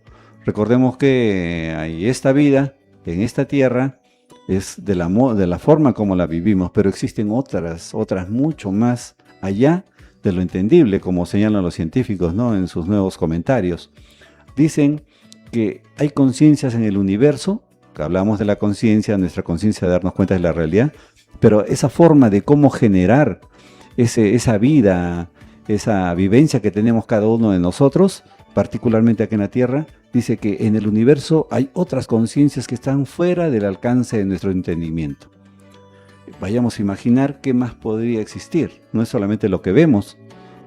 D: Recordemos que hay esta vida en esta tierra es de la forma como la vivimos, pero existen otras mucho más allá de lo entendible, como señalan los científicos, ¿no? En sus nuevos comentarios. Dicen que hay conciencias en el universo, que hablamos de la conciencia, nuestra conciencia de darnos cuenta de la realidad, pero esa forma de cómo generar esa vida, esa vivencia que tenemos cada uno de nosotros, particularmente aquí en la Tierra, dice que en el universo hay otras conciencias que están fuera del alcance de nuestro entendimiento. Vayamos a imaginar qué más podría existir. No es solamente lo que vemos,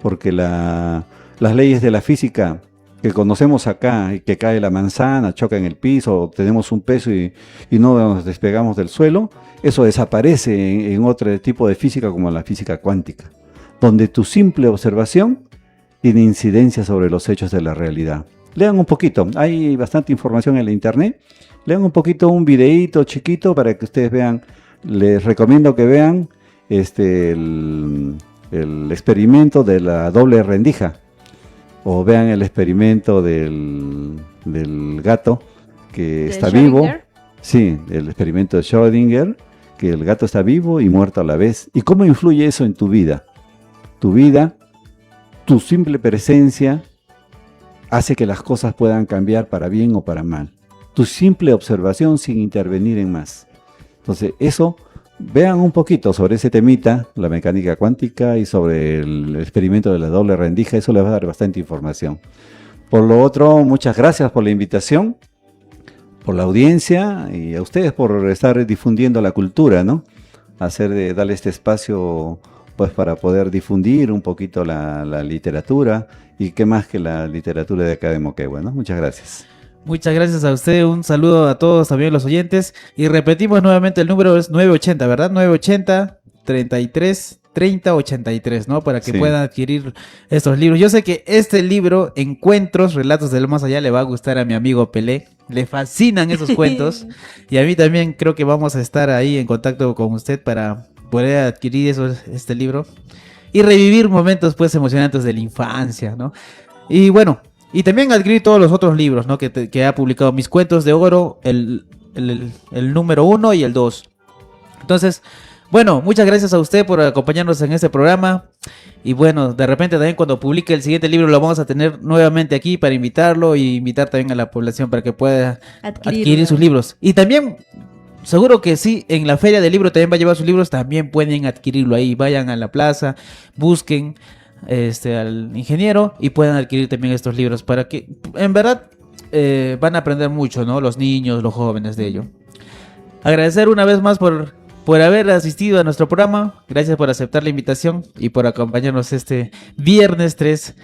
D: porque las leyes de la física que conocemos acá, que cae la manzana, choca en el piso, tenemos un peso y no nos despegamos del suelo, eso desaparece en otro tipo de física como la física cuántica, donde tu simple observación tiene incidencia sobre los hechos de la realidad. Lean un poquito, hay bastante información en la internet, lean un poquito un videíto chiquito para que ustedes vean. Les recomiendo que vean el experimento de la doble rendija, o vean el experimento del gato que está vivo. Sí, el experimento de Schrödinger, que el gato está vivo y muerto a la vez. ¿Y cómo influye eso en tu vida? Tu vida, tu simple presencia hace que las cosas puedan cambiar para bien o para mal. Tu simple observación sin intervenir en más. Entonces, eso, vean un poquito sobre ese temita, la mecánica cuántica y sobre el experimento de la doble rendija, eso les va a dar bastante información. Por lo otro, muchas gracias por la invitación, por la audiencia y a ustedes por estar difundiendo la cultura, ¿no? Darle este espacio pues para poder difundir un poquito la literatura y qué más que la literatura de acá de Moquegua, ¿no? Muchas gracias.
B: Muchas gracias a usted, un saludo a todos también los oyentes y repetimos nuevamente el número es 980, ¿verdad? 980 33 30 83, ¿no? Para que puedan adquirir estos libros. Yo sé que este libro, Encuentros, Relatos del Más Allá, le va a gustar a mi amigo Pelé. Le fascinan esos cuentos y a mí también creo que vamos a estar ahí en contacto con usted para poder adquirir este libro y revivir momentos pues emocionantes de la infancia, ¿no? Y bueno, y también adquirir todos los otros libros, ¿no? que ha publicado Mis Cuentos de Oro, el número 1 y el 2. Entonces, bueno, muchas gracias a usted por acompañarnos en este programa. Y bueno, de repente también cuando publique el siguiente libro lo vamos a tener nuevamente aquí para invitarlo y invitar también a la población para que pueda adquirir sus libros. Y también, seguro que sí, en la feria del libro también va a llevar sus libros, también pueden adquirirlo ahí. Vayan a la plaza, busquen al ingeniero y puedan adquirir también estos libros para que, en verdad, van a aprender mucho, ¿no? Los niños, los jóvenes de ello. Agradecer una vez más por haber asistido a nuestro programa. Gracias por aceptar la invitación y por acompañarnos este viernes 3,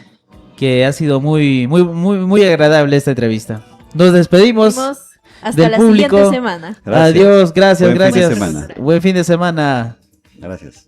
B: que ha sido muy agradable esta entrevista. Nos despedimos
C: hasta
B: del
C: la
B: público.
C: siguiente semana.
D: Gracias.
B: Adiós, gracias,
D: Buen fin de
B: gracias.
D: semana.
B: Buen fin de semana.
D: Gracias.